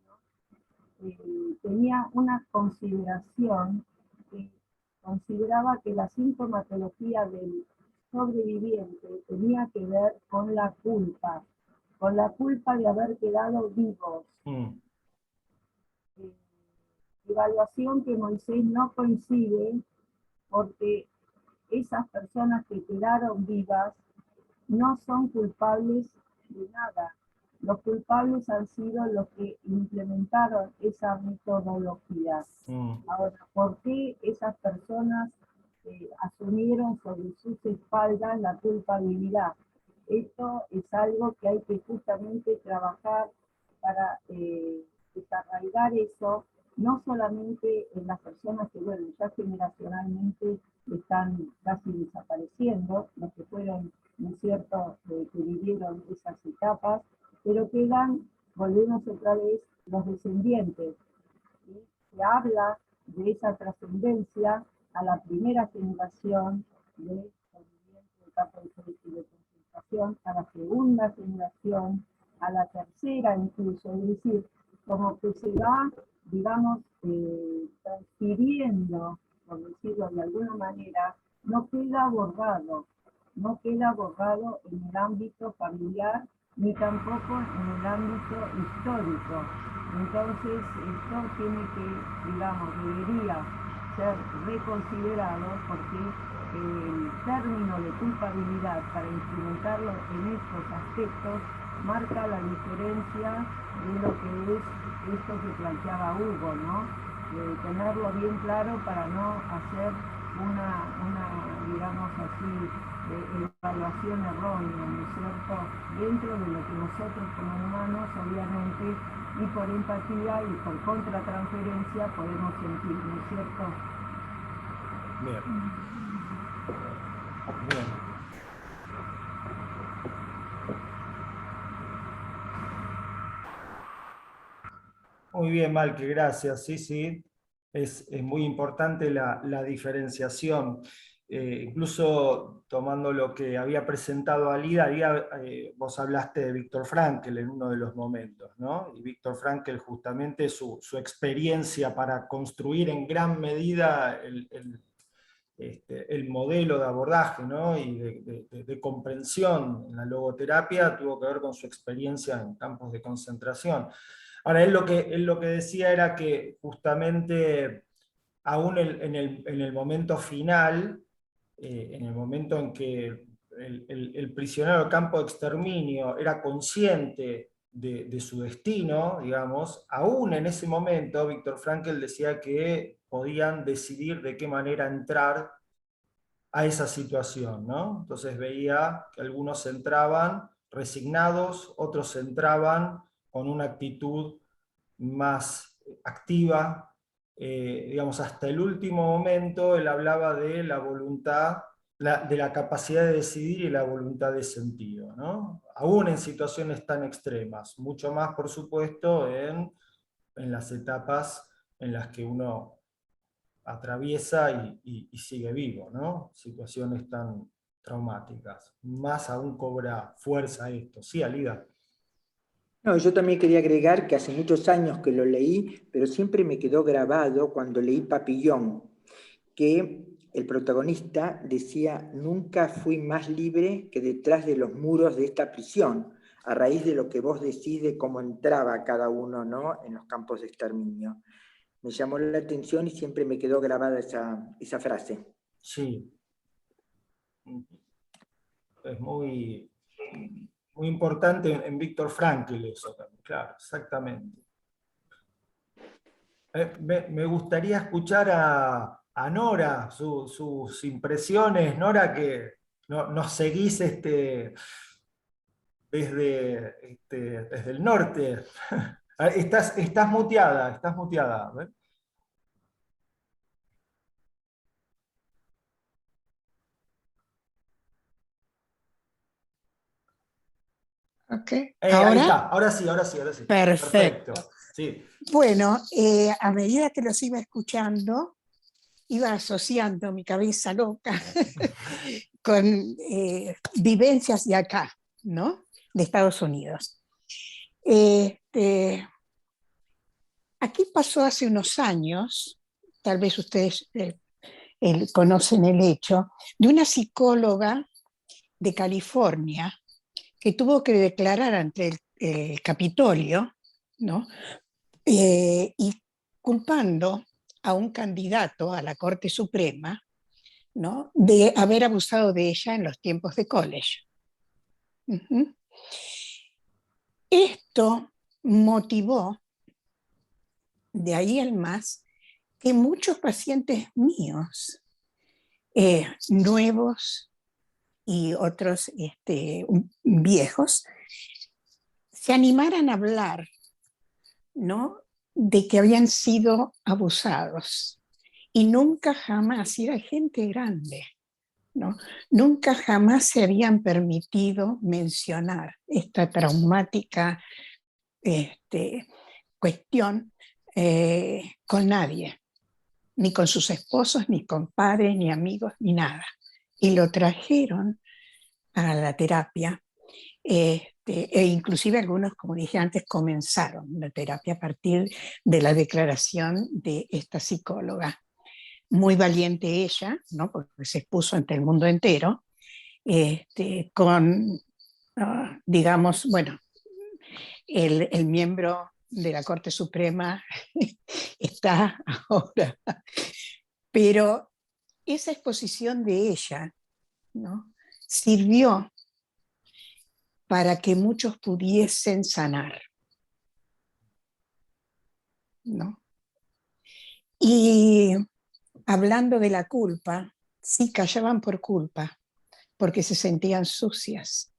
tenía una consideración que consideraba que la sintomatología del sobreviviente tenía que ver con la culpa de haber quedado vivos. Evaluación que Moisés no coincide porque esas personas que quedaron vivas no son culpables de nada. Los culpables han sido los que implementaron esa metodología. Ahora, ¿por qué esas personas asumieron sobre sus espaldas la culpabilidad? Esto es algo que hay que justamente trabajar para desarraigar eso, no solamente en las personas que, bueno, ya generacionalmente están casi desapareciendo, los que fueron, ¿no es cierto?, que vivieron esas etapas, pero quedan, volvemos otra vez, los descendientes. ¿Sí? Se habla de esa trascendencia a la primera generación de sobrevivientes del campo de concentración, a la segunda generación, a la tercera incluso, es decir, como que se va, digamos, transfiriendo, por decirlo de alguna manera, no queda abordado en el ámbito familiar, ni tampoco en el ámbito histórico. Entonces, esto tiene que, digamos, debería ser reconsiderado porque el término de culpabilidad para instrumentarlo en estos aspectos marca la diferencia de lo que es esto que planteaba Hugo, ¿no? Tenerlo bien claro para no hacer una digamos así, evaluación errónea, ¿no es cierto? Dentro de lo que nosotros como humanos, obviamente, y por empatía y por contratransferencia podemos sentir, ¿no es cierto? Bien. Bien. Muy bien, Malque, gracias. Sí, sí, es muy importante la diferenciación. Incluso tomando lo que había presentado Alida, vos hablaste de Viktor Frankl en uno de los momentos, ¿no? Y Viktor Frankl justamente su experiencia para construir en gran medida el modelo de abordaje, ¿no? Y de comprensión en la logoterapia tuvo que ver con su experiencia en campos de concentración. Ahora, él lo que decía era que justamente aún en el momento final, en el momento en que el prisionero del campo de exterminio era consciente de su destino, digamos, aún en ese momento Viktor Frankl decía que podían decidir de qué manera entrar a esa situación, ¿no? Entonces veía que algunos entraban resignados, otros entraban con una actitud más activa, digamos, hasta el último momento él hablaba de la voluntad, de la capacidad de decidir y la voluntad de sentido, ¿no? Aún en situaciones tan extremas, mucho más, por supuesto, en las etapas en las que uno atraviesa y sigue vivo, ¿no? Situaciones tan traumáticas. Más aún cobra fuerza esto. Sí, Alida. No, yo también quería agregar que hace muchos años que lo leí, pero siempre me quedó grabado cuando leí Papillón, que el protagonista decía: nunca fui más libre que detrás de los muros de esta prisión, a raíz de lo que vos decís de cómo entraba cada uno, ¿no?, en los campos de exterminio. Me llamó la atención y siempre me quedó grabada esa frase. Sí. Es muy importante en Viktor Frankl eso también, claro, exactamente. Me gustaría escuchar a Nora, sus impresiones. Nora, que nos seguís desde el norte. Estás muteada, estás muteada. ¿Ves? Ok, Ahí ¿ahora? está, ahora sí, ahora sí. Perfecto. Sí. Bueno, a medida que los iba escuchando, iba asociando mi cabeza loca con vivencias de acá, ¿no? De Estados Unidos. Aquí pasó hace unos años, tal vez ustedes conocen el hecho, de una psicóloga de California que tuvo que declarar ante el Capitolio, ¿no? Y culpando a un candidato a la Corte Suprema, ¿no?, de haber abusado de ella en los tiempos de college. Uh-huh. Esto motivó, de ahí en más, que muchos pacientes míos, nuevos y otros viejos, se animaran a hablar, ¿no?, de que habían sido abusados. Y nunca jamás, y era gente grande, ¿no?, nunca jamás se habían permitido mencionar esta traumática cuestión con nadie, ni con sus esposos, ni con padres, ni amigos, ni nada. Y lo trajeron a la terapia, e inclusive algunos, como dije antes, comenzaron la terapia a partir de la declaración de esta psicóloga. Muy valiente ella, ¿no?, porque se expuso ante el mundo entero, con, digamos, bueno, el miembro de la Corte Suprema está ahora, pero esa exposición de ella, ¿no?, sirvió para que muchos pudiesen sanar, ¿no? Y hablando de la culpa, sí, callaban por culpa, porque se sentían sucias,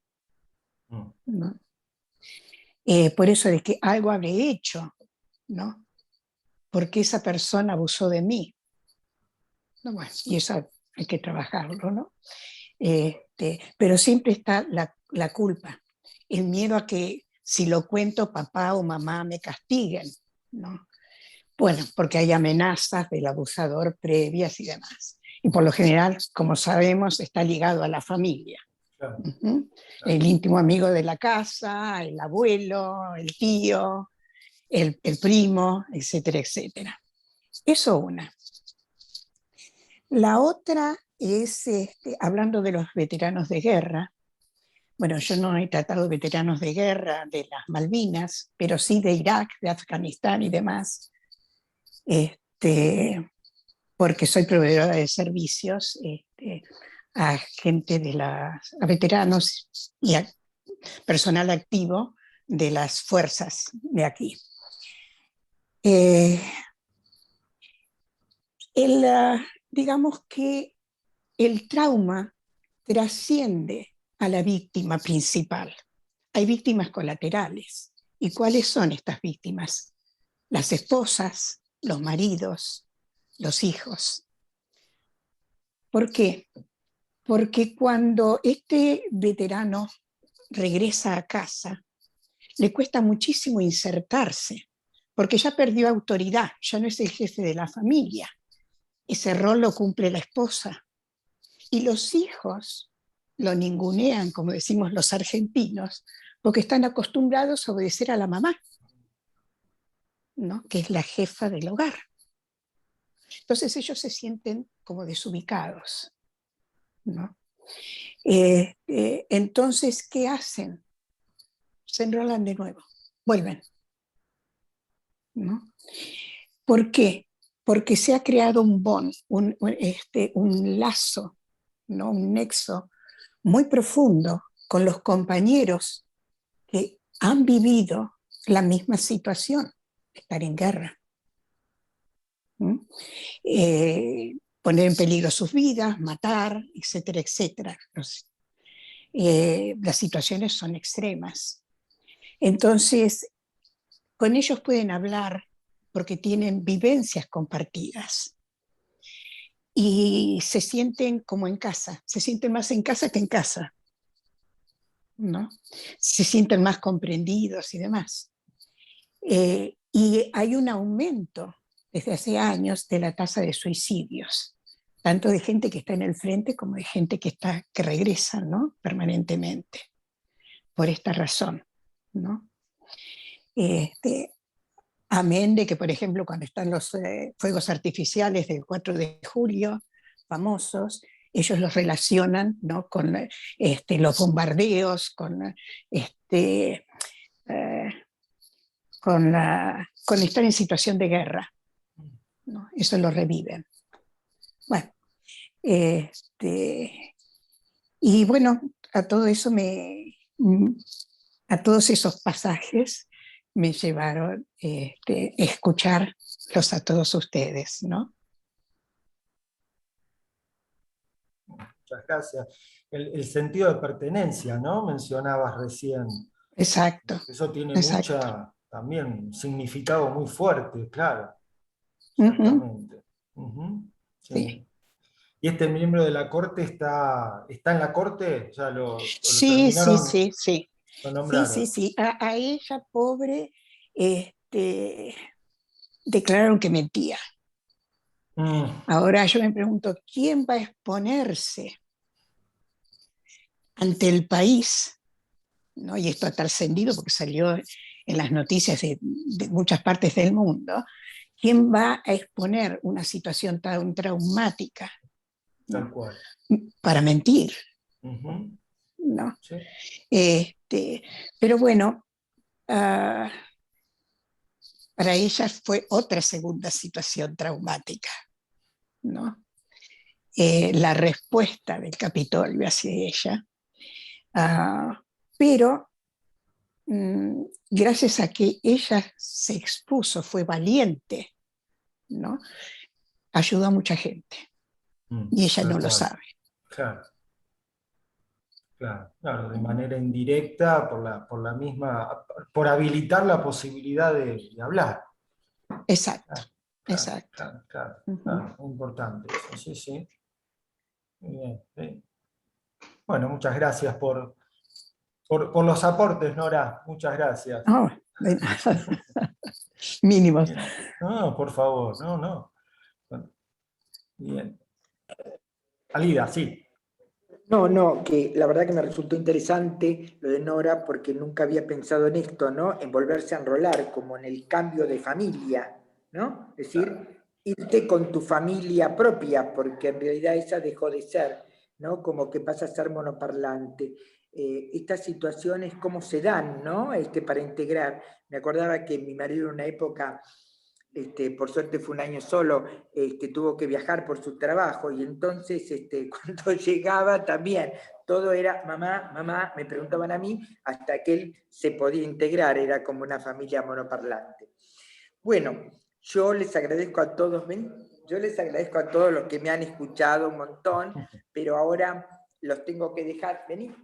¿no? Por eso de que algo habré hecho, ¿no?, porque esa persona abusó de mí. No, bueno, y eso hay que trabajarlo, ¿no? Pero siempre está la culpa, el miedo a que si lo cuento papá o mamá me castiguen, ¿no? Bueno, porque hay amenazas del abusador previas y demás. Y por lo general, como sabemos, está ligado a la familia. Claro. Uh-huh. El íntimo amigo de la casa, el abuelo, el tío, el primo, etcétera, etcétera. Eso una. La otra es, hablando de los veteranos de guerra, bueno, yo no he tratado veteranos de guerra de las Malvinas, pero sí de Irak, de Afganistán y demás, porque soy proveedora de servicios a gente a veteranos y a personal activo de las fuerzas de aquí. Digamos que el trauma trasciende a la víctima principal. Hay víctimas colaterales. ¿Y cuáles son estas víctimas? Las esposas, los maridos, los hijos. ¿Por qué? Porque cuando este veterano regresa a casa, le cuesta muchísimo insertarse, porque ya perdió autoridad, ya no es el jefe de la familia. Ese rol lo cumple la esposa. Y los hijos lo ningunean, como decimos los argentinos, porque están acostumbrados a obedecer a la mamá, ¿no? Que es la jefa del hogar. Entonces ellos se sienten como desubicados, ¿no? Entonces, ¿qué hacen? Se enrolan de nuevo, vuelven, ¿no? ¿Por qué? Porque se ha creado un bond, un lazo, ¿no? Un nexo muy profundo con los compañeros que han vivido la misma situación, estar en guerra. Poner en peligro sus vidas, matar, etcétera, etcétera. Las situaciones son extremas. Entonces, con ellos pueden hablar porque tienen vivencias compartidas y se sienten como en casa, se sienten más en casa que en casa, ¿no? Se sienten más comprendidos y demás. Y hay un aumento desde hace años de la tasa de suicidios, tanto de gente que está en el frente como de gente que regresa, ¿no? Permanentemente, por esta razón, ¿no? Amén de que, por ejemplo, cuando están los fuegos artificiales del 4 de julio, famosos, ellos los relacionan, ¿no? Con los bombardeos, con estar en situación de guerra, ¿no? Eso lo reviven. Bueno, y bueno, a todo eso a todos esos pasajes me llevaron escucharlos a todos ustedes, ¿no? Muchas gracias. El sentido de pertenencia, ¿no? Mencionabas recién. Exacto. Eso tiene exacto. también significado muy fuerte, claro. Exactamente. Sí. Sí. ¿Y este miembro de la corte está en la corte? ¿Ya lo sí, terminaron? Sí. ¿Lo nombraron? Sí. A ella, pobre, declararon que mentía. Ahora yo me pregunto, ¿quién va a exponerse ante el país? ¿No? Y esto ha trascendido porque salió en las noticias de muchas partes del mundo. ¿Quién va a exponer una situación tan traumática, ¿no? Tal cual. Para mentir? ¿No? Sí. Pero bueno, para ella fue otra segunda situación traumática, ¿no? La respuesta del Capitolio hacia ella. Pero gracias a que ella se expuso, fue valiente, ¿no? Ayudó a mucha gente. Y ella no lo sabe. Claro, de manera indirecta, por habilitar la posibilidad de hablar. Exacto, exacto. Claro, muy importante eso, sí. Muy bien, sí. Bueno, muchas gracias por los aportes, Nora. Muchas gracias. Oh, mínimos. No, por favor, no. Bien. Alida, sí. No, que la verdad que me resultó interesante lo de Nora porque nunca había pensado en esto, ¿no? En volverse a enrolar, como en el cambio de familia, ¿no? Es decir, irte con tu familia propia, porque en realidad esa dejó de ser, ¿no? Como que pasa a ser monoparlante. Estas situaciones, ¿cómo se dan, ¿no? Para integrar. Me acordaba que mi marido en una época... por suerte fue un año solo, tuvo que viajar por su trabajo y entonces cuando llegaba también todo era mamá, me preguntaban a mí, hasta que él se podía integrar, era como una familia monoparlante. Bueno, yo les agradezco a todos, los que me han escuchado un montón, pero ahora los tengo que dejar, vení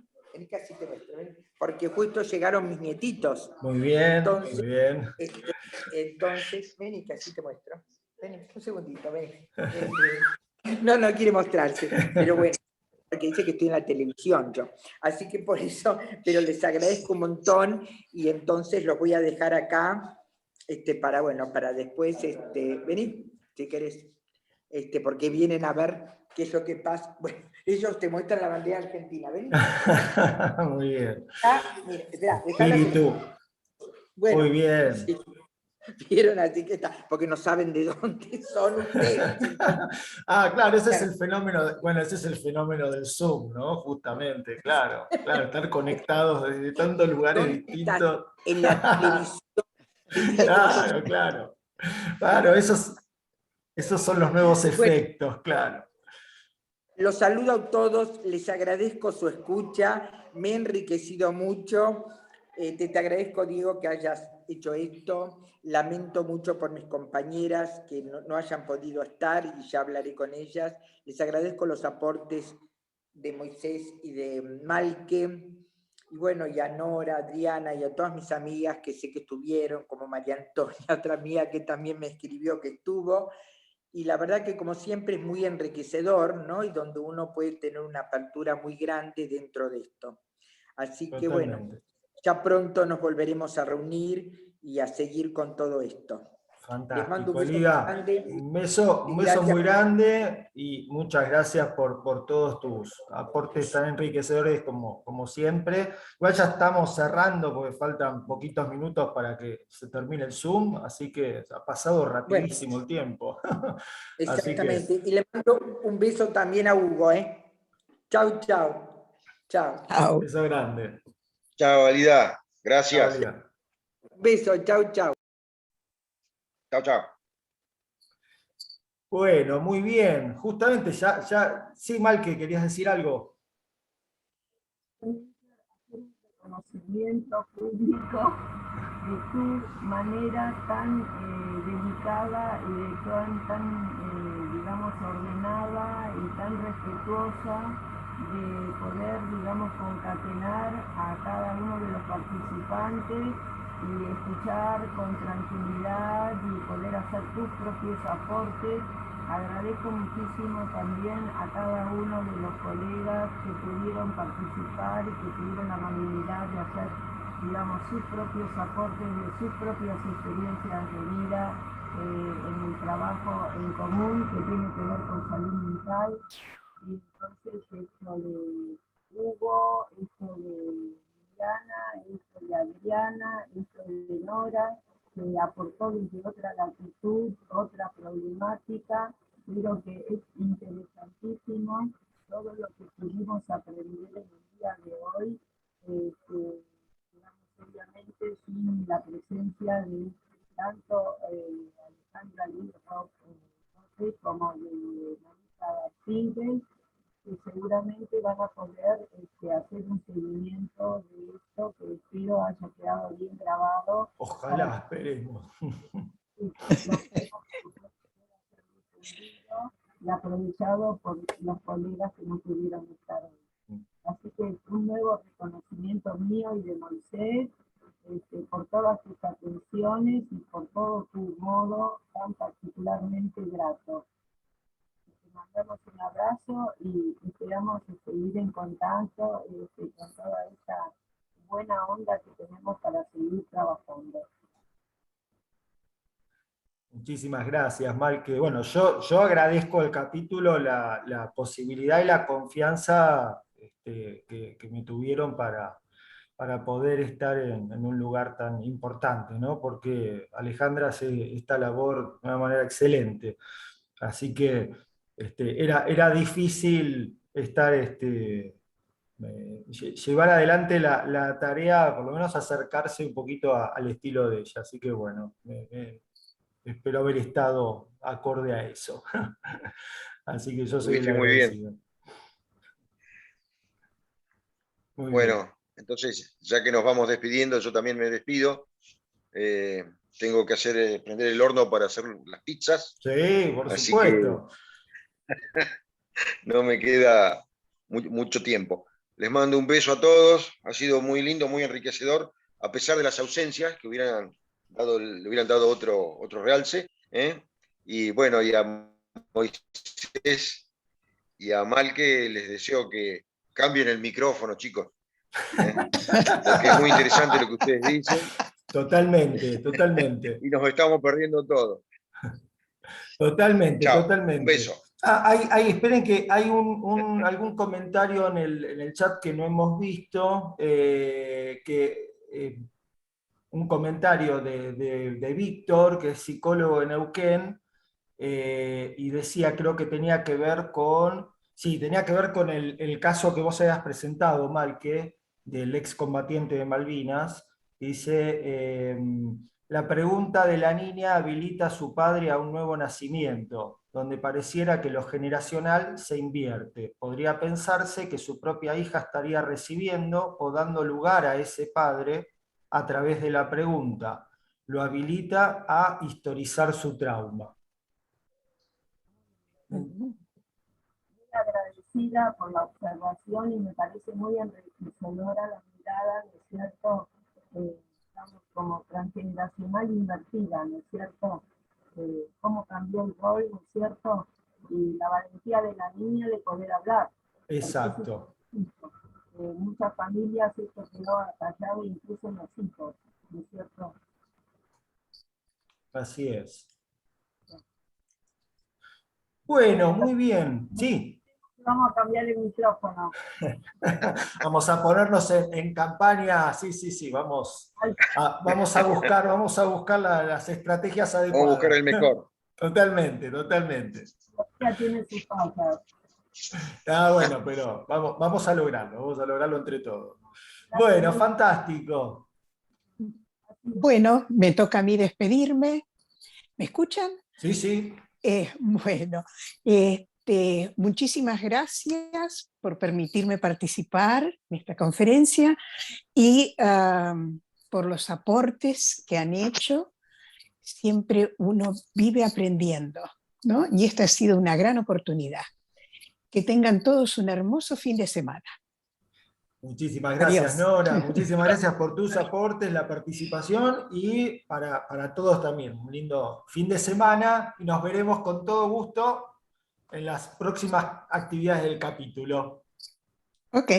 casi te muestro, porque justo llegaron mis nietitos. Muy bien, entonces, muy bien. Entonces, vení, que así te muestro. Vení, un segundito, vení. No quiere mostrarse, pero bueno, porque dice que estoy en la televisión yo. Así que por eso, pero les agradezco un montón y entonces los voy a dejar acá para después, vení, si querés, porque vienen a ver ¿Qué es lo que pasa? Bueno, ellos te muestran la bandera argentina, ¿ven? Muy bien. Mira, espera, Espíritu. bueno, Muy bien. Sí. Vieron, así que está, porque no saben de dónde son ustedes. Claro, ese es el fenómeno, ese es el fenómeno del Zoom, ¿no? Justamente, claro, estar conectados desde tantos lugares distintos. En la televisión. Claro, esos son los nuevos efectos, claro. Los saludo a todos, les agradezco su escucha, me he enriquecido mucho. Te agradezco, Diego, que hayas hecho esto. Lamento mucho por mis compañeras que no hayan podido estar y ya hablaré con ellas. Les agradezco los aportes de Moisés y de Malque. Y bueno, y a Nora, a Adriana y a todas mis amigas que sé que estuvieron, como María Antonia, otra amiga que también me escribió que estuvo. Y la verdad que como siempre es muy enriquecedor, ¿no? Y donde uno puede tener una apertura muy grande dentro de esto. Así que bueno, ya pronto nos volveremos a reunir y a seguir con todo esto. Fantástico. Les mando un beso grande. Un beso muy grande y muchas gracias por todos tus aportes tan enriquecedores como siempre. Igual ya estamos cerrando porque faltan poquitos minutos para que se termine el Zoom, así que ha pasado rapidísimo el tiempo. Exactamente. Y le mando un beso también a Hugo, ¿eh? Chau, chau. Chau. Beso grande. Chao, Alida. Gracias. Chao, Alida. Beso, chau, chau. Chao, chao. Bueno, muy bien. Justamente sí, Malque, ¿querías decir algo? Conocimiento público de tu manera tan delicada y tan digamos, ordenada y tan respetuosa de poder, digamos, concatenar a cada uno de los participantes y escuchar con tranquilidad y poder hacer tus propios aportes. Agradezco muchísimo también a cada uno de los colegas que pudieron participar y que tuvieron la amabilidad de hacer, digamos, sus propios aportes, de sus propias experiencias de vida en el trabajo en común que tiene que ver con salud mental. Y entonces esto de Hugo, esto de Diana, esto de Adriana, esto de Nora, que aportó desde otra latitud, otra problemática, pero que es interesantísimo todo lo que pudimos aprender en el día de hoy, digamos, obviamente sin la presencia de tanto Alejandra Lindroth como de Marisa Singel, que seguramente van a poder hacer un seguimiento de esto que espero haya quedado bien grabado. Ojalá, esperemos. Y aprovechado por los colegas que no pudieron estar hoy. Así que un nuevo reconocimiento mío y de Moisés por todas tus atenciones y por todo tu modo tan particularmente grato. Te mandamos un abrazo y esperamos seguir en contacto con toda esta buena onda que tenemos para seguir trabajando. Muchísimas gracias, Malque. Bueno, yo agradezco el capítulo, la posibilidad y la confianza que me tuvieron para poder estar en un lugar tan importante, ¿no? Porque Alejandra hace esta labor de una manera excelente. Así que era difícil estar, llevar adelante la tarea, por lo menos acercarse un poquito al estilo de ella. Así que bueno, espero haber estado acorde a eso. Así que yo soy el agradecido. Muy bien. Bueno, entonces, ya que nos vamos despidiendo, yo también me despido. Tengo que prender el horno para hacer las pizzas. Sí, por supuesto. No me queda mucho tiempo. Les mando un beso a todos. Ha sido muy lindo, muy enriquecedor, a pesar de las ausencias que le hubieran dado otro realce. Y bueno, y a Moisés y a Malque les deseo que cambien el micrófono, chicos. Porque es muy interesante lo que ustedes dicen. Totalmente. Y nos estamos perdiendo todo. Totalmente, Chao, totalmente. un beso. Esperen que hay algún comentario en el chat que no hemos visto, un comentario de Víctor, que es psicólogo en Neuquén, y decía, creo que tenía que ver con, sí, tenía que ver con el caso que vos habías presentado, Malque, del excombatiente de Malvinas. Dice, la pregunta de la niña habilita a su padre a un nuevo nacimiento, donde pareciera que lo generacional se invierte. Podría pensarse que su propia hija estaría recibiendo o dando lugar a ese padre a través de la pregunta. Lo habilita a historizar su trauma. Muy agradecida por la observación y me parece muy enriquecedora la mirada, ¿no es cierto? Estamos como transgeneracional invertida, ¿no es cierto? Cómo cambió el rol, ¿no es cierto? Y la valentía de la niña de poder hablar. Exacto. Muchas familias esto quedó atallado incluso en los hijos, ¿no es cierto? Así es. Bueno, muy bien. Sí. Vamos a cambiar el micrófono. Vamos a ponernos en campaña. Sí, sí, sí. Vamos a buscar las estrategias adecuadas. Vamos a buscar el mejor. Totalmente, totalmente. Ya tiene sus fallas. Bueno, pero vamos a lograrlo entre todos. Bueno, fantástico. Bueno, me toca a mí despedirme. ¿Me escuchan? Sí, sí. Bueno, muchísimas gracias por permitirme participar en esta conferencia y por los aportes que han hecho. Siempre uno vive aprendiendo, ¿no? Y esta ha sido una gran oportunidad. Que tengan todos un hermoso fin de semana. Muchísimas gracias, Adiós. Nora. Muchísimas gracias por tus aportes, la participación y para todos también. Un lindo fin de semana y nos veremos con todo gusto en las próximas actividades del capítulo. Ok.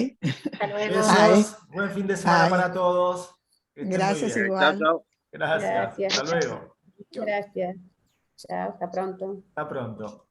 Hasta luego. Besos. Buen fin de semana Bye. para todos. Que estén muy Gracias bien. igual. Chao, chao. Gracias. Gracias. Hasta luego. Gracias. Chao, hasta pronto. Hasta pronto.